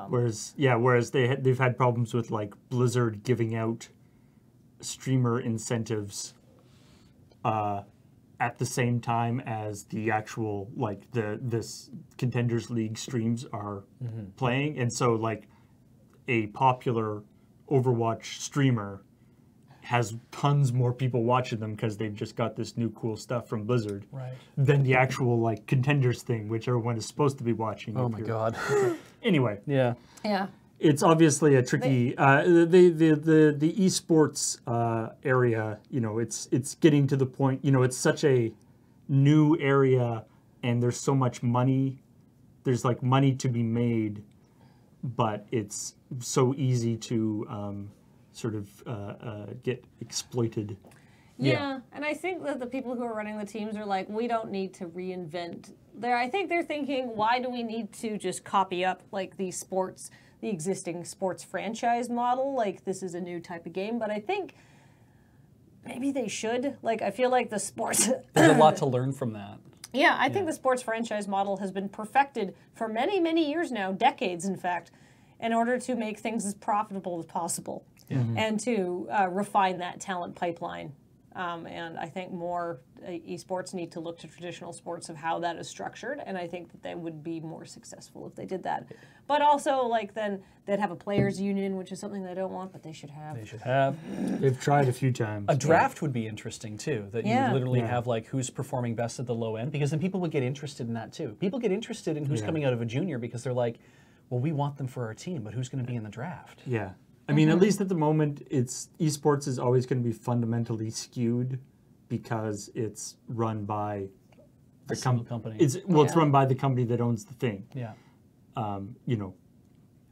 Speaker 3: Whereas they've had problems with Blizzard giving out streamer incentives at the same time as the actual this Contenders League streams are playing, and so a popular Overwatch streamer has tons more people watching them because they've just got this new cool stuff from Blizzard than the actual Contenders thing, which everyone is supposed to be watching.
Speaker 2: Oh my god.
Speaker 3: Anyway.
Speaker 1: Yeah.
Speaker 3: It's obviously a tricky the esports area. It's getting to the point. It's such a new area, and there's so much money. There's money to be made, but it's so easy to sort of get exploited.
Speaker 1: Yeah, and I think that the people who are running the teams are we don't need to reinvent I think they're thinking, why do we need to just copy up like the existing sports franchise model? Like, this is a new type of game, but I think maybe they should. Like, I feel like the sports...
Speaker 2: There's a lot to learn from that.
Speaker 1: Yeah, I think the sports franchise model has been perfected for many, many years now, decades, in fact, in order to make things as profitable as possible and to refine that talent pipeline. And I think more esports need to look to traditional sports of how that is structured, and I think that they would be more successful if they did that. But also, like, then they'd have a players' union, which is something they don't want, but they should have.
Speaker 2: They should have.
Speaker 3: They've tried a few times.
Speaker 2: A draft would be interesting, too, that you would literally have, like, who's performing best at the low end, because then people would get interested in that, too. People get interested in who's coming out of a junior because they're like, well, we want them for our team, but who's going to be in the draft?
Speaker 3: Yeah. I mean, at least at the moment, esports is always going to be fundamentally skewed because it's run by
Speaker 2: the company.
Speaker 3: It's run by the company that owns the thing.
Speaker 2: Yeah.
Speaker 3: You know,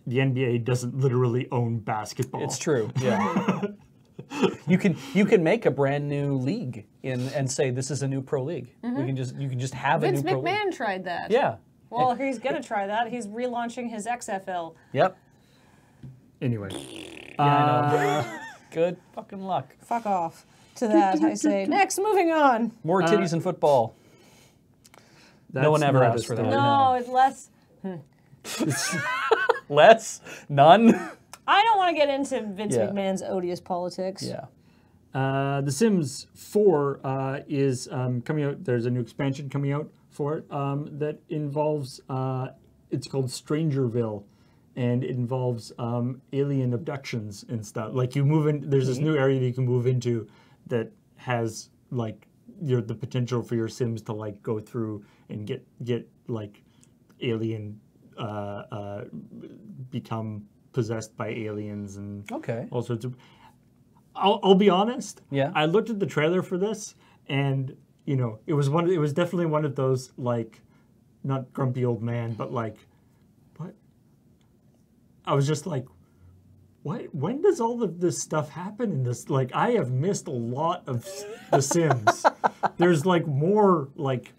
Speaker 3: the NBA doesn't literally own basketball.
Speaker 2: It's true. Yeah. you can make a brand new league and say this is a new pro league. You can just have a new pro league.
Speaker 1: Vince McMahon tried that.
Speaker 2: Yeah.
Speaker 1: Well, he's going to try that. He's relaunching his XFL.
Speaker 2: Yep.
Speaker 3: Anyway.
Speaker 2: Yeah, I know. Good fucking luck.
Speaker 1: Fuck off to that, I say. Next, moving on.
Speaker 2: More titties in football. No one ever asked for that.
Speaker 1: No, it's less.
Speaker 2: Less? None?
Speaker 1: I don't want to get into Vince McMahon's odious politics.
Speaker 2: Yeah.
Speaker 3: The Sims 4 is coming out. There's a new expansion coming out for it that involves, it's called Strangerville, and it involves alien abductions and stuff. Like, you move in, there's this new area that you can move into that has, like, the potential for your Sims to, like, go through and get like, alien, become possessed by aliens and all sorts of... I'll be honest.
Speaker 2: Yeah.
Speaker 3: I looked at the trailer for this, and you know, it was definitely one of those, like, not grumpy old man, but like, what? I was just like, what? When does all of this stuff happen in this? Like, I have missed a lot of The Sims. There's like more like,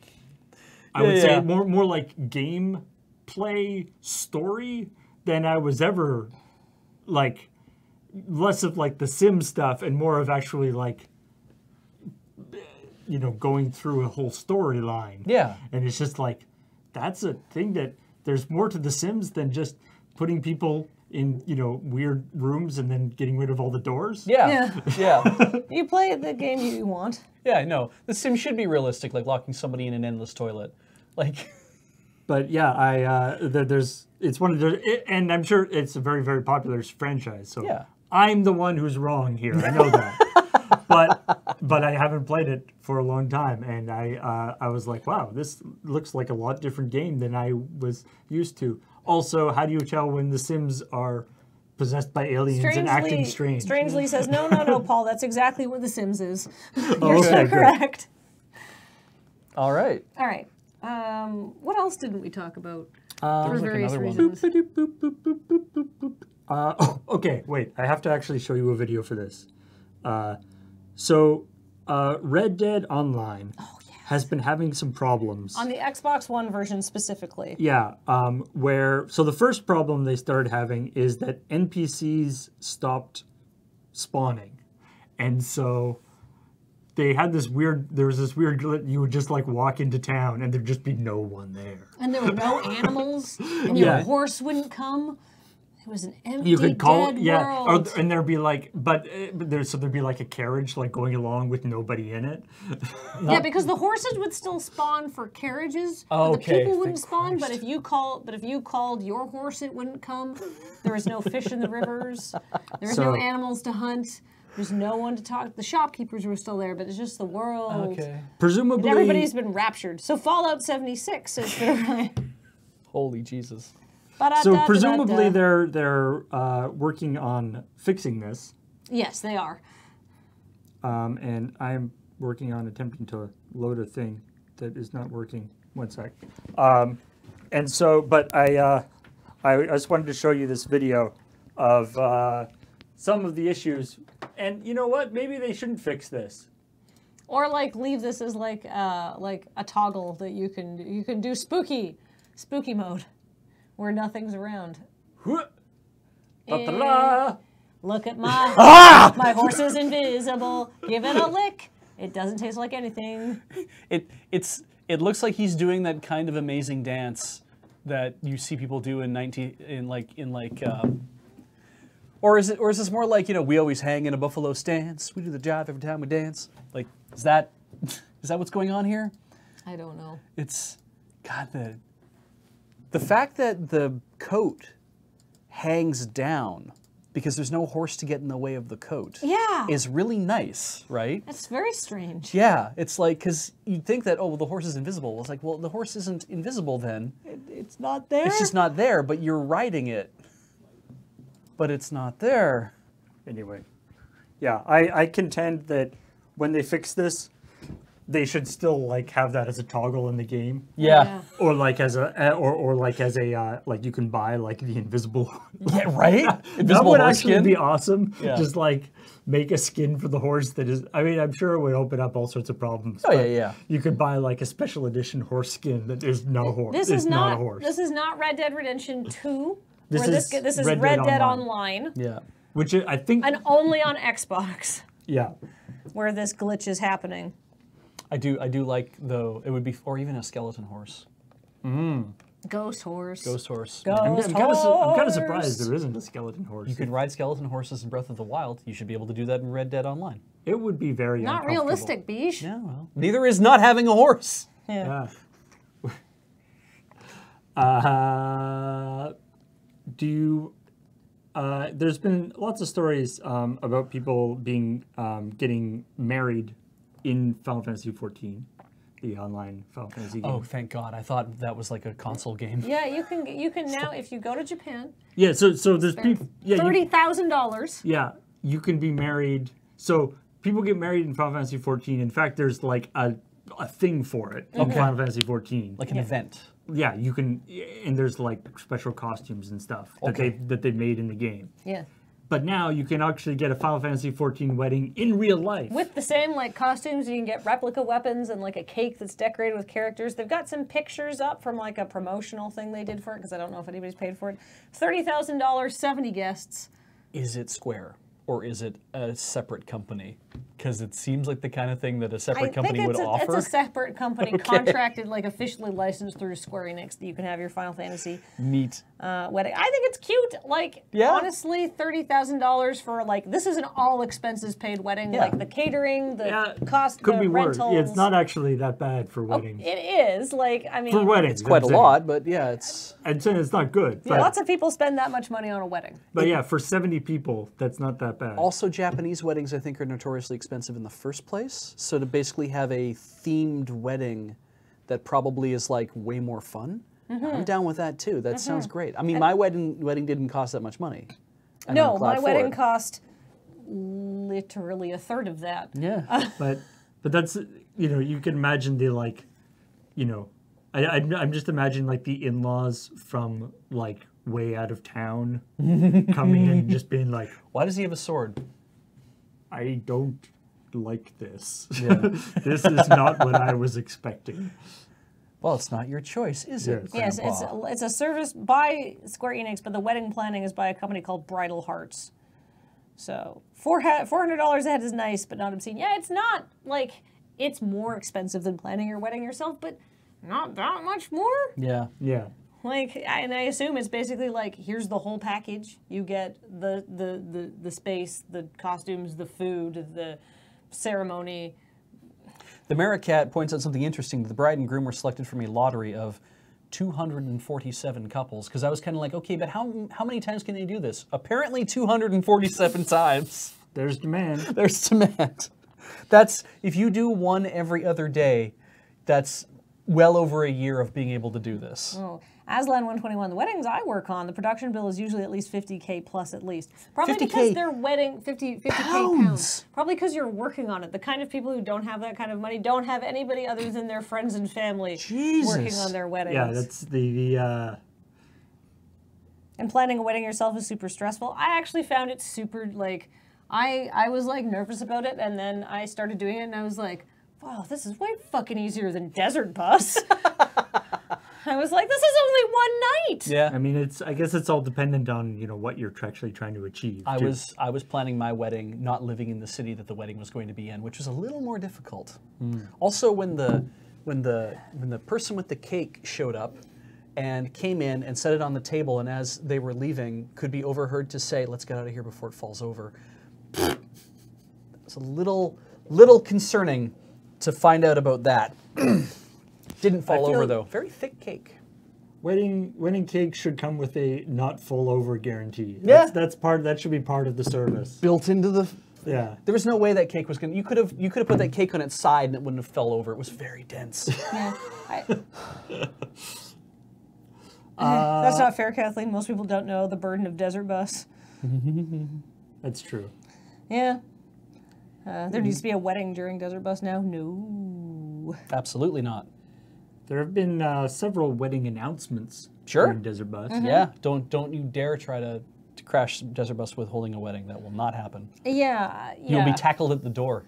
Speaker 3: I would say more like gameplay story than I was ever like. Less of like the Sim stuff and more of actually like, you know, going through a whole storyline.
Speaker 2: Yeah.
Speaker 3: And it's just like, that's a thing that there's more to the Sims than just putting people in, you know, weird rooms and then getting rid of all the doors.
Speaker 2: Yeah.
Speaker 1: You play the game you want.
Speaker 2: Yeah, I know. The Sims should be realistic, like locking somebody in an endless toilet. Like.
Speaker 3: But yeah, it's one of the, and I'm sure it's a very, very popular franchise. So
Speaker 2: yeah.
Speaker 3: I'm the one who's wrong here. I know that, but I haven't played it for a long time, and I was like, wow, this looks like a lot different game than I was used to. Also, how do you tell when the Sims are possessed by aliens and acting strange?
Speaker 1: Strangely says, no, Paul, that's exactly what the Sims is. You're so correct.
Speaker 2: All right.
Speaker 1: All right. What else didn't we talk about?
Speaker 2: For
Speaker 1: various reasons.
Speaker 3: Okay, wait. I have to actually show you a video for this. Red Dead Online has been having some problems.
Speaker 1: On the Xbox One version specifically.
Speaker 3: Yeah, so the first problem they started having is that NPCs stopped spawning. And so they had there was this weird glitch, you would just like walk into town and there'd just be no one there.
Speaker 1: And there were no animals, and your horse wouldn't come. It was an empty, dead world.
Speaker 3: And there'd be like, there'd be like a carriage like going along with nobody in it.
Speaker 1: Yeah, because the horses would still spawn for carriages, but the people wouldn't spawn. But if you called your horse, it wouldn't come. There was no fish in the rivers. There was no animals to hunt. There's no one to talk. The shopkeepers were still there, but it's just the world.
Speaker 2: Okay.
Speaker 3: Presumably,
Speaker 1: and everybody's been raptured. So Fallout 76 is the
Speaker 2: Holy Jesus.
Speaker 3: So presumably they're working on fixing this.
Speaker 1: Yes, they are.
Speaker 3: And I'm working on attempting to load a thing that is not working. One sec. And so, but I just wanted to show you this video of some of the issues. And you know what? Maybe they shouldn't fix this.
Speaker 1: Or like leave this as like a toggle that you can do spooky mode, where nothing's around. Look at my horse is invisible. Give it a lick. It doesn't taste like anything.
Speaker 2: It looks like he's doing that kind of amazing dance that you see people do or is this more like, we always hang in a buffalo stance. We do the jive every time we dance. Like, is that what's going on here?
Speaker 1: I don't know.
Speaker 2: It's God, the fact that the coat hangs down because there's no horse to get in the way of the coat.
Speaker 1: Yeah.
Speaker 2: Is really nice, right?
Speaker 1: It's very strange.
Speaker 2: Yeah, it's like, because you'd think that, the horse is invisible. Well, it's like, well, the horse isn't invisible then.
Speaker 1: It's not there.
Speaker 2: It's just not there, but you're riding it. But it's not there.
Speaker 3: Anyway, yeah, I contend that when they fix this, they should still like have that as a toggle in the game.
Speaker 2: Yeah.
Speaker 3: Or like as like you can buy like the invisible.
Speaker 2: Yeah, right? Invisible
Speaker 3: that would
Speaker 2: horse
Speaker 3: actually
Speaker 2: skin?
Speaker 3: be awesome.
Speaker 2: Yeah.
Speaker 3: Just like make a skin for the horse that is. I mean, I'm sure it would open up all sorts of problems.
Speaker 2: Oh yeah.
Speaker 3: You could buy like a special edition horse skin that is no horse.
Speaker 1: This is not a horse. This is not Red Dead Redemption 2. This is Red Dead Online.
Speaker 2: Yeah.
Speaker 3: Which I think.
Speaker 1: And only on Xbox.
Speaker 3: Yeah.
Speaker 1: Where this glitch is happening.
Speaker 2: I do like, though, it would be, or even a skeleton horse.
Speaker 1: Ghost horse.
Speaker 2: Ghost horse.
Speaker 3: I'm kind of surprised there isn't a skeleton horse.
Speaker 2: You could ride skeleton horses in Breath of the Wild. You should be able to do that inRed Dead Online.
Speaker 3: It would be very
Speaker 1: not realistic, Beesh.
Speaker 2: Yeah, well, neither is not having a horse.
Speaker 1: Yeah.
Speaker 3: There's been lots of stories about people getting married in Final Fantasy XIV, the online Final Fantasy game.
Speaker 2: Oh, thank God! I thought that was like a console game.
Speaker 1: Yeah, you can now, if you go to Japan.
Speaker 3: Yeah, so there's people. Yeah,
Speaker 1: $30,000.
Speaker 3: Yeah, you can be married. So people get married in Final Fantasy XIV. In fact, there's like a thing for it in Final Fantasy XIV,
Speaker 2: like an event.
Speaker 3: Yeah, you can, and there's like special costumes and stuff that they made in the game.
Speaker 1: Yeah.
Speaker 3: But now you can actually get a Final Fantasy XIV wedding in real life.
Speaker 1: With the same like costumes, you can get replica weapons and like a cake that's decorated with characters. They've got some pictures up from like a promotional thing they did for it, because I don't know if anybody's paid for it. $30,000, 70 guests.
Speaker 2: Is it Square or is it a separate company? Because it seems like the kind of thing that a separate company would offer.
Speaker 1: It's a separate company contracted, like officially licensed through Square Enix, that you can have your Final Fantasy
Speaker 2: neat
Speaker 1: wedding. I think it's cute. Like, honestly, $30,000 for like, this is an all expenses paid wedding. Yeah. Like the catering, the cost,
Speaker 3: could
Speaker 1: the
Speaker 3: be
Speaker 1: rentals.
Speaker 3: Worse. Yeah, it's not actually that bad for weddings.
Speaker 1: It is. Like, I mean,
Speaker 3: for weddings,
Speaker 2: it's quite a lot, but yeah, it's.
Speaker 3: I'd say it's not good.
Speaker 1: Yeah, lots of people spend that much money on a wedding.
Speaker 3: But yeah, for 70 people, that's not that bad.
Speaker 2: Also, Japanese weddings, I think, are notoriously expensive in the first place. So to basically have a themed wedding that probably is like way more fun, I'm down with that too. That sounds great. I mean, my wedding didn't cost that much money.
Speaker 1: No, my wedding cost literally a third of that.
Speaker 2: Yeah.
Speaker 3: But that's, you can imagine the like, I'm just imagining like the in-laws from like way out of town coming in and just being like,
Speaker 2: why does he have a sword?
Speaker 3: I don't like this. Yeah. This is not what I was expecting.
Speaker 2: Well, it's not your choice, is it?
Speaker 1: Yes, it's a service by Square Enix, but the wedding planning is by a company called Bridal Hearts. So $400 a head is nice, but not obscene. Yeah, it's not like it's more expensive than planning your wedding yourself, but not that much more.
Speaker 2: Yeah.
Speaker 3: Yeah.
Speaker 1: Like, and I assume it's basically like, here's the whole package. You get the space, the costumes, the food, the ceremony.
Speaker 2: The Maricat points out something interesting. The bride and groom were selected from a lottery of 247 couples. Because I was kind of like, okay, but how many times can they do this? Apparently 247 times.
Speaker 3: There's demand.
Speaker 2: There's demand. That's, if you do one every other day, that's well over a year of being able to do this.
Speaker 1: Oh, Aslan 121, the weddings I work on, the production bill is usually at least 50K plus at least. Probably because they're wedding 50K pounds. Probably because you're working on it. The kind of people who don't have that kind of money don't have anybody other than their friends and family working on their weddings.
Speaker 3: Yeah, that's the
Speaker 1: And planning a wedding yourself is super stressful. I actually found it super, like, I was like nervous about it, and then I started doing it and I was like, wow, this is way fucking easier than Desert Bus. I was like, this is only one night.
Speaker 2: Yeah.
Speaker 3: I mean, I guess it's all dependent on, what you're actually trying to achieve.
Speaker 2: I was planning my wedding not living in the city that the wedding was going to be in, which was a little more difficult. Also, when the person with the cake showed up and came in and set it on the table, and as they were leaving, could be overheard to say, "Let's get out of here before it falls over." It's a little concerning to find out about that. Didn't fall over though. Very thick cake.
Speaker 3: Wedding cake should come with a not fall over guarantee.
Speaker 2: Yeah.
Speaker 3: That should be part of the service.
Speaker 2: Built into the.
Speaker 3: Yeah.
Speaker 2: There was no way that cake was gonna. You could have put that cake on its side and it wouldn't have fell over. It was very dense.
Speaker 1: Yeah. That's not fair, Kathleen. Most people don't know the burden of Desert Bus.
Speaker 3: That's true.
Speaker 1: Yeah. There needs to be a wedding during Desert Bus now. No.
Speaker 2: Absolutely not.
Speaker 3: There have been several wedding announcements during Desert Bus.
Speaker 2: Yeah. Don't you dare try to crash Desert Bus with holding a wedding. That will not happen.
Speaker 1: Yeah.
Speaker 2: You'll be tackled at the door.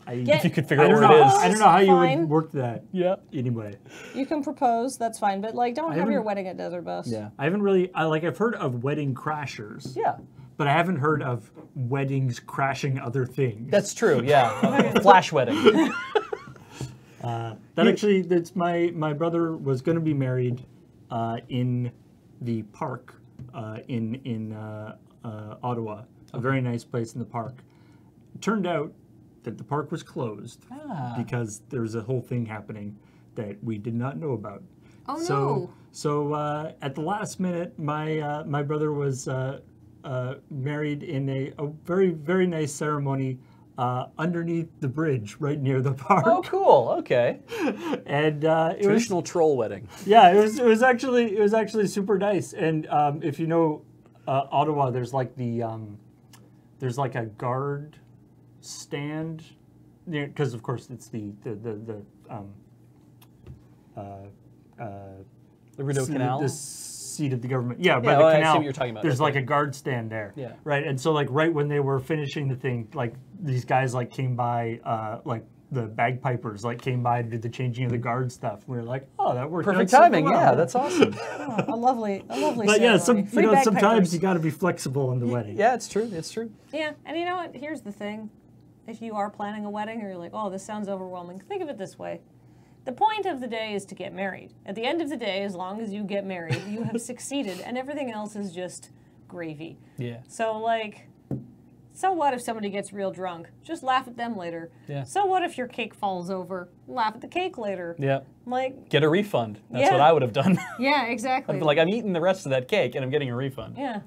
Speaker 2: If you could figure out
Speaker 3: where
Speaker 2: it is.
Speaker 3: I don't know how you would work that.
Speaker 2: Yeah.
Speaker 3: Anyway.
Speaker 1: You can propose, that's fine, but don't have your wedding at Desert Bus.
Speaker 2: Yeah.
Speaker 3: I haven't really, I've heard of wedding crashers.
Speaker 2: Yeah.
Speaker 3: But I haven't heard of weddings crashing other things.
Speaker 2: That's true, yeah. Flash wedding.
Speaker 3: That's my brother was going to be married in the park in Ottawa, a very nice place in the park. It turned out that the park was closed because there was a whole thing happening that we did not know about.
Speaker 1: Oh no!
Speaker 3: So at the last minute, my brother was married in a very, very nice ceremony underneath the bridge right near the park.
Speaker 2: Oh, cool. Okay.
Speaker 3: And
Speaker 2: traditional troll wedding.
Speaker 3: Yeah, it was actually super nice. And if you know Ottawa, there's like a guard stand because of course it's the
Speaker 2: Rideau Canal.
Speaker 3: The seat of the government. Yeah, by the canal.
Speaker 2: I see what you're talking about.
Speaker 3: There's like a guard stand there.
Speaker 2: Yeah.
Speaker 3: Right, and so like right when they were finishing the thing, like these guys like came by, like the bagpipers like came by to do the changing of the guard stuff. We were like, oh, that worked.
Speaker 2: Perfect timing. Well. Yeah, that's awesome.
Speaker 1: A lovely.
Speaker 3: But yeah, sometimes you got to be flexible in the wedding.
Speaker 2: Yeah, it's true. It's true.
Speaker 1: Yeah, and you know what? Here's the thing: if you are planning a wedding, or you're like, oh, this sounds overwhelming, think of it this way. The point of the day is to get married. At the end of the day, as long as you get married, you have succeeded, and everything else is just gravy.
Speaker 2: Yeah.
Speaker 1: So, so what if somebody gets real drunk? Just laugh at them later.
Speaker 2: Yeah.
Speaker 1: So what if your cake falls over? Laugh at the cake later.
Speaker 2: Yeah. Get a refund. That's
Speaker 1: yeah.
Speaker 2: what I would have done.
Speaker 1: Yeah, exactly.
Speaker 2: I'd be like, I'm eating the rest of that cake, and I'm getting a refund.
Speaker 1: Yeah.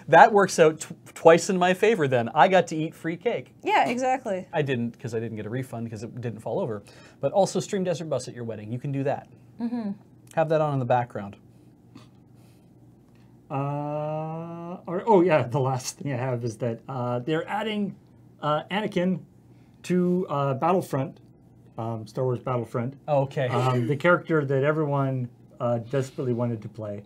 Speaker 2: That works out twice in my favor then. I got to eat free cake.
Speaker 1: Yeah, exactly.
Speaker 2: I didn't, because I didn't get a refund because it didn't fall over. But also stream Desert Bus at your wedding. You can do that. Mm-hmm. Have that on in the background.
Speaker 3: The last thing I have is that they're adding Anakin to Battlefront, Star Wars Battlefront.
Speaker 2: Oh, okay.
Speaker 3: The character that everyone desperately wanted to play.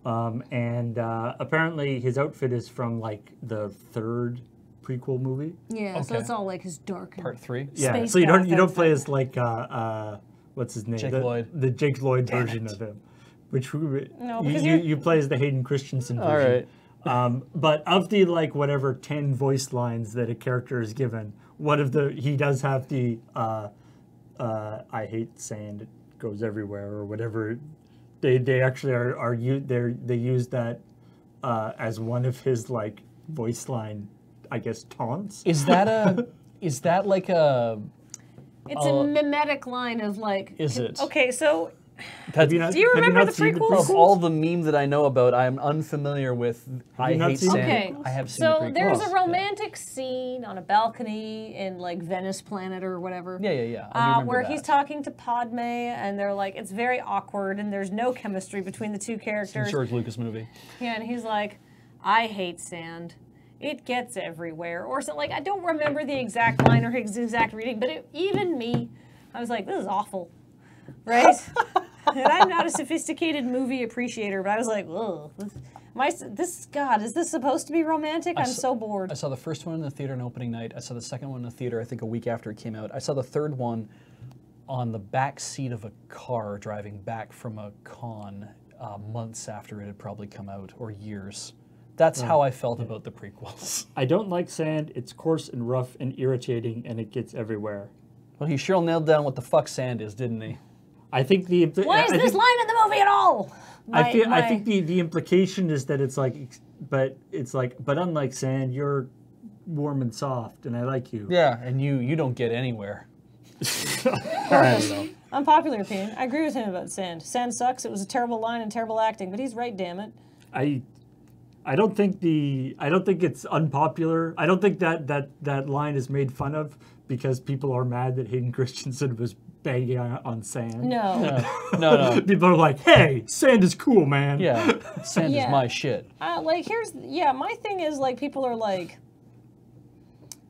Speaker 3: And apparently his outfit is from like the third prequel movie.
Speaker 1: Yeah, okay. So it's all like his dark
Speaker 2: Part 3.
Speaker 3: Yeah, so you don't play as like what's his name?
Speaker 2: Jake Lloyd.
Speaker 3: The Jake Lloyd version of him, which
Speaker 1: no,
Speaker 3: you play as the Hayden Christensen version.
Speaker 2: All right.
Speaker 3: But of the like whatever 10 voice lines that a character is given, he does have the I hate sand, it goes everywhere or whatever. They actually they use that as one of his like voice line, I guess, taunts.
Speaker 2: Is that like a?
Speaker 1: It's a mimetic line of like.
Speaker 2: Is it?
Speaker 1: Okay, so.
Speaker 2: Do
Speaker 1: you remember the prequels?
Speaker 2: Of all the memes that I know about, I am unfamiliar with I Hate Sand.
Speaker 1: Okay.
Speaker 2: I have seen the prequels.
Speaker 1: So there's a romantic scene on a balcony in like Venice Planet or whatever.
Speaker 2: Yeah.
Speaker 1: Where he's talking to Padme and they're like, it's very awkward and there's no chemistry between the two characters.
Speaker 2: It's a George Lucas movie.
Speaker 1: Yeah, and he's like, I hate sand. It gets everywhere. Or something like, I don't remember the exact line or his exact reading, but even me, I was like, this is awful. Right? And I'm not a sophisticated movie appreciator, but I was like, ugh. God, is this supposed to be romantic? I'm so bored.
Speaker 2: I saw the first one in the theater on opening night. I saw the second one in the theater, I think, a week after it came out. I saw the third one on the back seat of a car driving back from a con months after it had probably come out, or years. That's how I felt about the prequels.
Speaker 3: I don't like sand. It's coarse and rough and irritating, and it gets everywhere.
Speaker 2: Well, he sure nailed down what the fuck sand is, didn't he?
Speaker 3: I think the...
Speaker 1: Why is this line in the movie at all?
Speaker 3: I think the implication is that it's like, but unlike sand, you're warm and soft, and I like you.
Speaker 2: Yeah, and you don't get anywhere.
Speaker 3: I don't know.
Speaker 1: Unpopular opinion. I agree with him about sand. Sand sucks. It was a terrible line and terrible acting, but he's right, damn it.
Speaker 3: I don't think it's unpopular. I don't think that line is made fun of because people are mad that Hayden Christensen was banging on sand.
Speaker 1: No.
Speaker 3: People are like, hey, sand is cool, man.
Speaker 2: Yeah, sand is my shit.
Speaker 1: My thing is, like, people are like,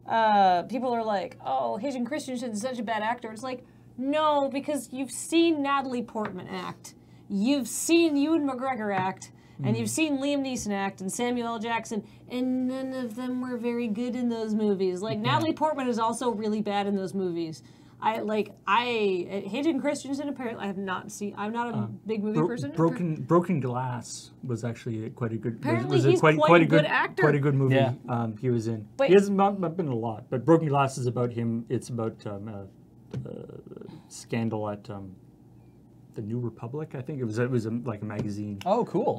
Speaker 1: oh, Hayden Christensen's such a bad actor. It's like, no, because you've seen Natalie Portman act. You've seen Ewan McGregor act. And you've seen Liam Neeson act and Samuel L. Jackson, and none of them were very good in those movies. Like, Natalie Portman is also really bad in those movies. Hayden Christensen, apparently, I have not seen, I'm not a big movie person.
Speaker 3: Broken Glass was actually quite a good,
Speaker 1: apparently he's quite a good actor.
Speaker 3: Quite a good movie he was in.
Speaker 1: But
Speaker 3: he hasn't not been in a lot, but Broken Glass is about him, it's about scandal at the New Republic, I think. It was like a magazine.
Speaker 2: Oh, cool.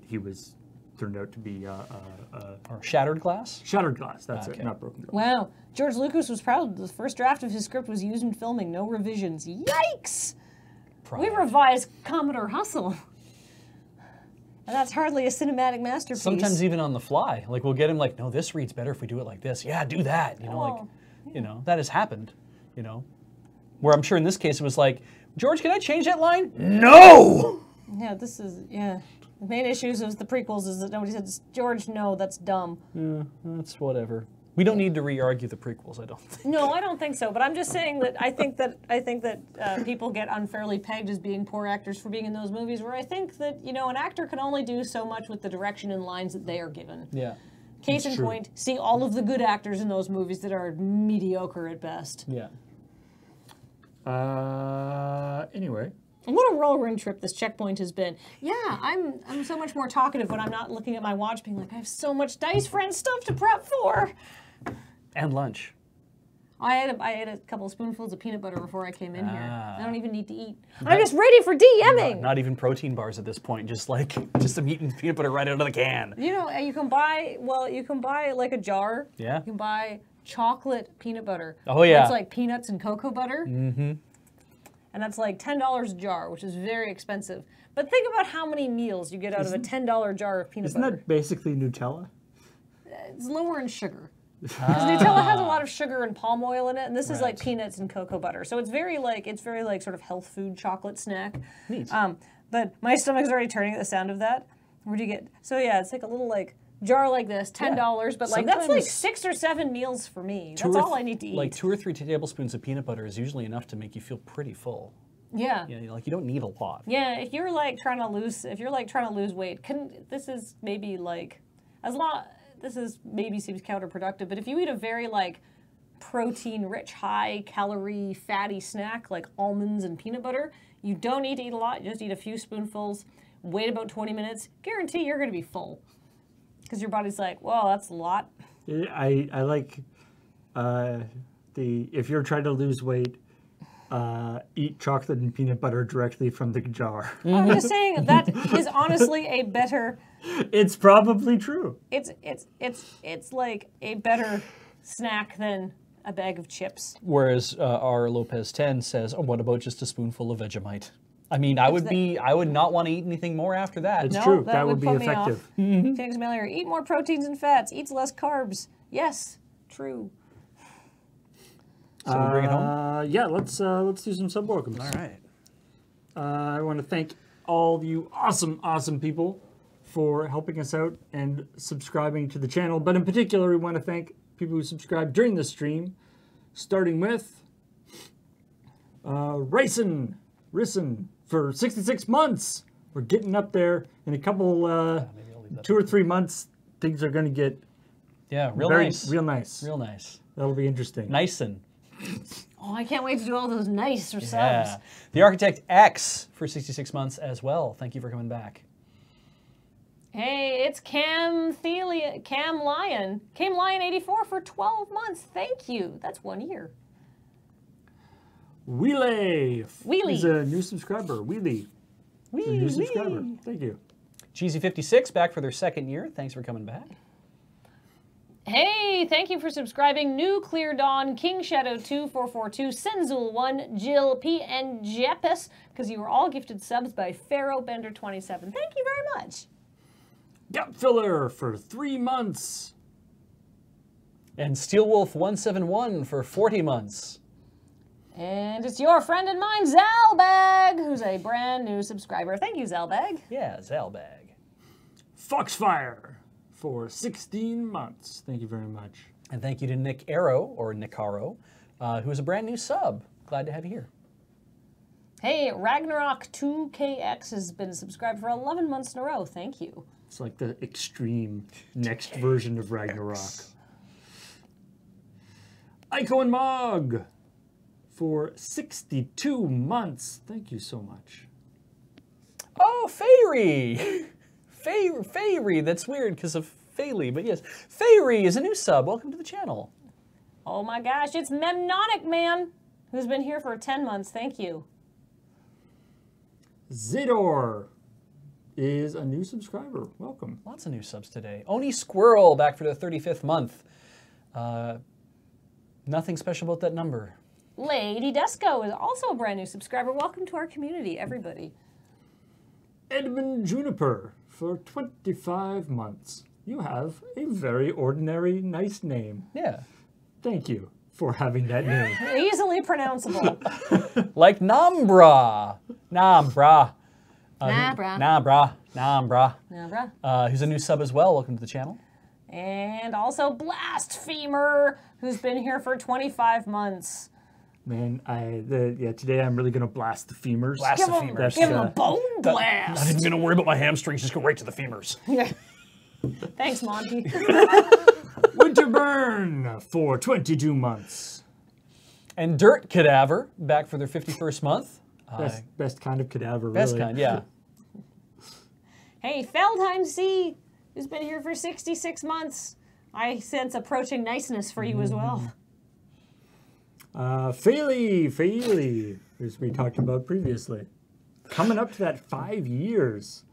Speaker 3: He was turned out to be
Speaker 2: or Shattered Glass?
Speaker 3: Shattered Glass, that's it, not Broken Glass.
Speaker 1: Wow. George Lucas was proud. The first draft of his script was used in filming. No revisions. Yikes! We revised Commodore Hustle. And that's hardly a cinematic masterpiece.
Speaker 2: Sometimes even on the fly. Like, we'll get him like, no, this reads better if we do it like this. Yeah, do that. That has happened, Where I'm sure in this case it was like, George, can I change that line? No!
Speaker 1: Yeah, the main issues of the prequels is that nobody said, George, no, that's dumb.
Speaker 2: Yeah, that's whatever. We don't need to re-argue the prequels, I don't think.
Speaker 1: No, I don't think so. But I'm just saying that I think that people get unfairly pegged as being poor actors for being in those movies, where I think that, an actor can only do so much with the direction and lines that they are given.
Speaker 2: Yeah.
Speaker 1: Case in point, see all of the good actors in those movies that are mediocre at best.
Speaker 2: Yeah.
Speaker 3: Anyway.
Speaker 1: And what a whirlwind trip this checkpoint has been. Yeah, I'm so much more talkative when I'm not looking at my watch being like, I have so much Dice Friends stuff to prep for.
Speaker 2: And lunch.
Speaker 1: I ate a couple of spoonfuls of peanut butter before I came in here. I don't even need to eat. I'm just ready for DMing.
Speaker 2: Not even protein bars at this point, just I'm eating peanut butter right out of the can.
Speaker 1: You can buy like a jar.
Speaker 2: Yeah.
Speaker 1: You can buy chocolate peanut butter.
Speaker 2: Oh, yeah.
Speaker 1: It's like peanuts and cocoa butter. Mm-hmm. And that's like $10 a jar, which is very expensive. But think about how many meals you get out of a $10 jar of peanut butter.
Speaker 3: Isn't that basically Nutella?
Speaker 1: It's lower in sugar. Because Nutella has a lot of sugar and palm oil in it, and this is like peanuts and cocoa butter. So it's very sort of health food chocolate snack.
Speaker 2: Neat.
Speaker 1: But my stomach's already turning at the sound of that. Where do you get? So yeah, it's like a little jar like this, $10, but that's like 6 or 7 meals for me. That's all I need to eat.
Speaker 2: Like 2 or 3 tablespoons of peanut butter is usually enough to make you feel pretty full.
Speaker 1: Yeah.
Speaker 2: You don't need a lot.
Speaker 1: Yeah, if you're trying to lose weight, this maybe seems counterproductive, but if you eat a very protein-rich, high-calorie, fatty snack like almonds and peanut butter, you don't need to eat a lot. You just eat a few spoonfuls, wait about 20 minutes, guarantee you're going to be full. Because your body's like, well, that's a lot.
Speaker 3: I like if you're trying to lose weight, eat chocolate and peanut butter directly from the jar.
Speaker 1: I'm just saying that is honestly a better.
Speaker 3: It's probably true.
Speaker 1: It's like a better snack than a bag of chips.
Speaker 2: Whereas our Lopez 10 says, oh, what about just a spoonful of Vegemite? I mean, I would not want to eat anything more after that.
Speaker 3: It's true. That would be effective.
Speaker 1: Phoenix Mailer, eat more proteins and fats, eats less carbs. Yes, true.
Speaker 2: So we bring it home?
Speaker 3: Yeah, let's do some sub-welcomes.
Speaker 2: All right.
Speaker 3: I want to thank all of you awesome people for helping us out and subscribing to the channel. But in particular, we want to thank people who subscribed during the stream, starting with Rison for 66 months. We're getting up there in a couple 2 or 3 months, things are going to get
Speaker 2: real nice.
Speaker 3: Real nice.
Speaker 2: Real nice.
Speaker 3: That'll be interesting.
Speaker 2: Nicin'.
Speaker 1: Oh, I can't wait to do all those nicer subs.
Speaker 2: The Architect X for 66 months as well. Thank you for coming back.
Speaker 1: Hey, it's Cam Lion 84 for 12 months. Thank you. That's 1 year.
Speaker 3: Wheelie is a new subscriber. Wheelie. A new subscriber. Thank you.
Speaker 2: Cheesy56 back for their 2nd year. Thanks for coming back.
Speaker 1: Hey, thank you for subscribing. Nuclear Dawn, King Shadow 2442, Senzul 1, Jill P, and Jeppus, because you were all gifted subs by Pharaoh Bender 27. Thank you very much.
Speaker 3: Gap Filler for 3 months.
Speaker 2: And Steelwolf 171 for 40 months.
Speaker 1: And it's your friend and mine, Zalbag, who's a brand new subscriber. Thank you, Zalbag.
Speaker 2: Yeah, Zalbag.
Speaker 3: Foxfire for 16 months. Thank you very much.
Speaker 2: And thank you to Nick Arrow, or Nicaro, who is a brand new sub. Glad to have you here.
Speaker 1: Hey, Ragnarok 2KX has been subscribed for 11 months in a row. Thank you.
Speaker 3: It's like the extreme next version of Ragnarok. Ico and Mog for 62 months. Thank you so much.
Speaker 2: Oh, Fairy! Fairy, that's weird because of Faily, but yes. Fairy is a new sub. Welcome to the channel.
Speaker 1: Oh my gosh, it's Memnonic Man, who's been here for 10 months. Thank you.
Speaker 3: Zador is a new subscriber. Welcome.
Speaker 2: Lots of new subs today. Oni Squirrel back for the 35th month. Nothing special about that number.
Speaker 1: Lady Desco is also a brand new subscriber. Welcome to our community, everybody.
Speaker 3: Edmund Juniper for 25 months. You have a very ordinary, nice name.
Speaker 2: Yeah.
Speaker 3: Thank you for having that name.
Speaker 1: Easily pronounceable.
Speaker 2: Like Nambra. Nambra.
Speaker 1: Nambra.
Speaker 2: Nambra. Who's a new sub as well. Welcome to the channel.
Speaker 1: And also Blasphemer, who's been here for 25 months.
Speaker 3: Man, today I'm really gonna blast the femurs.
Speaker 2: Blast the femurs.
Speaker 1: Give him a bone blast.
Speaker 2: Not even gonna worry about my hamstrings, just go right to the femurs.
Speaker 1: Yeah. Thanks, Monty.
Speaker 3: Winterburn for 22 months.
Speaker 2: And Dirt Cadaver back for their 51st month.
Speaker 3: Best kind of cadaver,
Speaker 2: Best
Speaker 3: really.
Speaker 2: kind, yeah.
Speaker 1: Hey, Feldheim C, who's been here for 66 months. I sense approaching niceness for you as well.
Speaker 3: Faily, as we talked about previously. Coming up to that 5 years.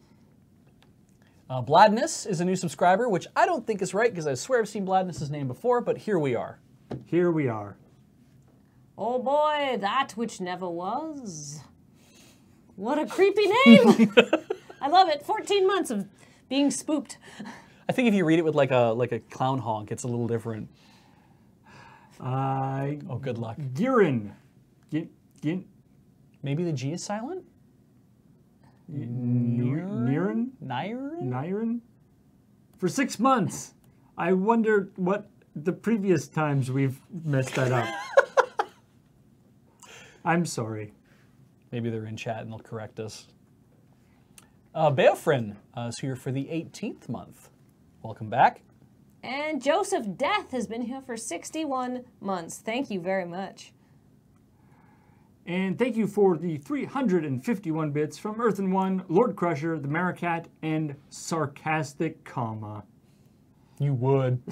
Speaker 2: Bladness is a new subscriber, which I don't think is right because I swear I've seen Bladness's name before, but here we are.
Speaker 3: Here we are.
Speaker 1: Oh boy, that which never was. What a creepy name! I love it. 14 months of being spooked.
Speaker 2: I think if you read it with like a clown honk, it's a little different. Oh, good luck.
Speaker 3: Girin.
Speaker 2: Maybe the G is silent?
Speaker 3: Niren? For 6 months. I wonder what the previous times we've messed that up. I'm sorry.
Speaker 2: Maybe they're in chat and they'll correct us. Beofrin is here for the 18th month. Welcome back.
Speaker 1: And Joseph Death has been here for 61 months. Thank you very much.
Speaker 3: And thank you for the 351 bits from Earth and One, Lord Crusher, the Maricat, and Sarcastic Comma.
Speaker 2: You would.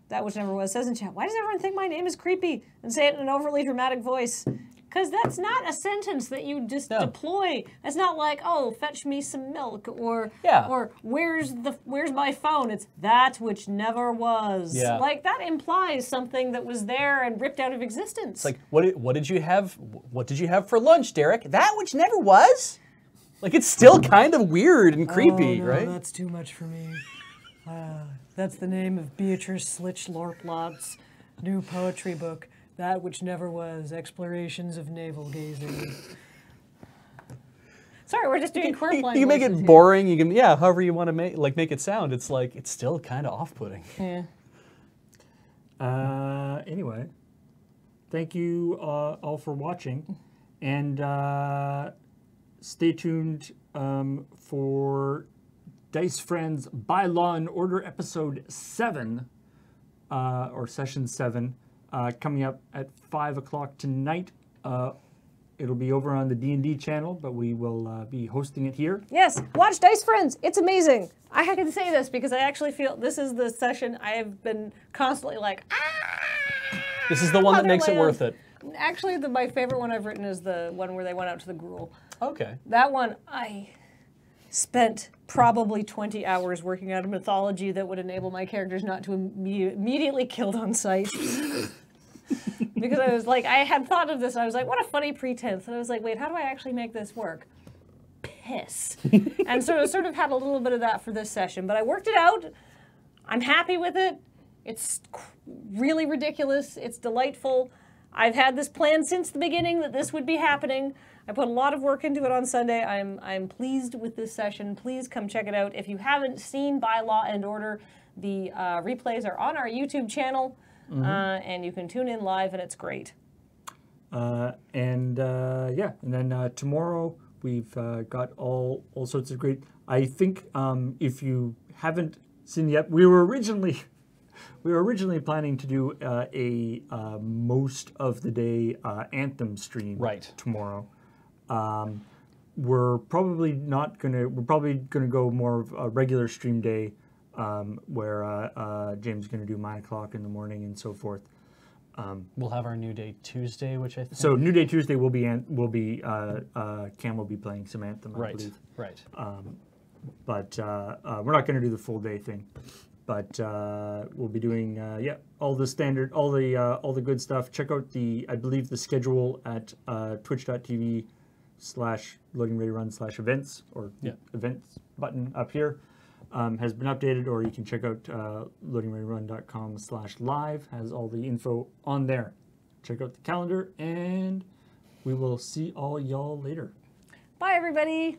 Speaker 1: That which never was says in chat, why does everyone think my name is creepy and say it in an overly dramatic voice? Because that's not a sentence that you just deploy. It's not like, oh, fetch me some milk, or where's my phone? It's that which never was.
Speaker 2: Yeah.
Speaker 1: Like that implies something that was there and ripped out of existence.
Speaker 2: It's like, what did you have? What did you have for lunch, Derek? That which never was. Like it's still kind of weird and creepy, right?
Speaker 1: That's too much for me. That's the name of Beatrice Slitch Lorplot's new poetry book. That which never was, explorations of navel gazing. Sorry, we're just doing quirk line.
Speaker 2: You can make it boring. You can, however you want to make it sound. It's like it's still kind of off-putting.
Speaker 1: Yeah.
Speaker 3: Anyway, thank you all for watching, and stay tuned for Dice Friends by Law and Order episode 7, or session 7, coming up at 5 o'clock tonight. It'll be over on the D&D channel, but we will be hosting it here.
Speaker 1: Yes, watch Dice Friends. It's amazing. I can say this because I actually feel this is the session I have been constantly like,
Speaker 2: This is the one that makes it worth it.
Speaker 1: Actually, my favorite one I've written is the one where they went out to the Gruul.
Speaker 2: Okay.
Speaker 1: That one, I spent probably 20 hours working out a mythology that would enable my characters not to immediately killed on sight. Because I was like, I had thought of this, and I was like, what a funny pretense. And I was like, wait, how do I actually make this work? Piss. And so I sort of had a little bit of that for this session, but I worked it out. I'm happy with it. It's really ridiculous. It's delightful. I've had this plan since the beginning that this would be happening. I put a lot of work into it on Sunday. I'm pleased with this session. Please come check it out. If you haven't seen By Law and Order, the replays are on our YouTube channel. And you can tune in live, and it's great. And then tomorrow we've got all sorts of great. I think if you haven't seen yet, we were originally planning to do a most of the day Anthem stream tomorrow. We're probably gonna go more of a regular stream day. Where James is going to do 9 o'clock in the morning and so forth.
Speaker 2: We'll have our New Day Tuesday, which I think...
Speaker 3: So New Day Tuesday will be Cam will be playing some Anthem, I believe.
Speaker 2: Right.
Speaker 3: But we're not going to do the full day thing. But we'll be doing all the standard, all the good stuff. Check out I believe the schedule at twitch.tv/loadingreadyrun/events or events button up here. Has been updated, or you can check out loadingreadyrun.com/live, has all the info on there. Check out the calendar, and we will see all y'all later.
Speaker 1: Bye, everybody.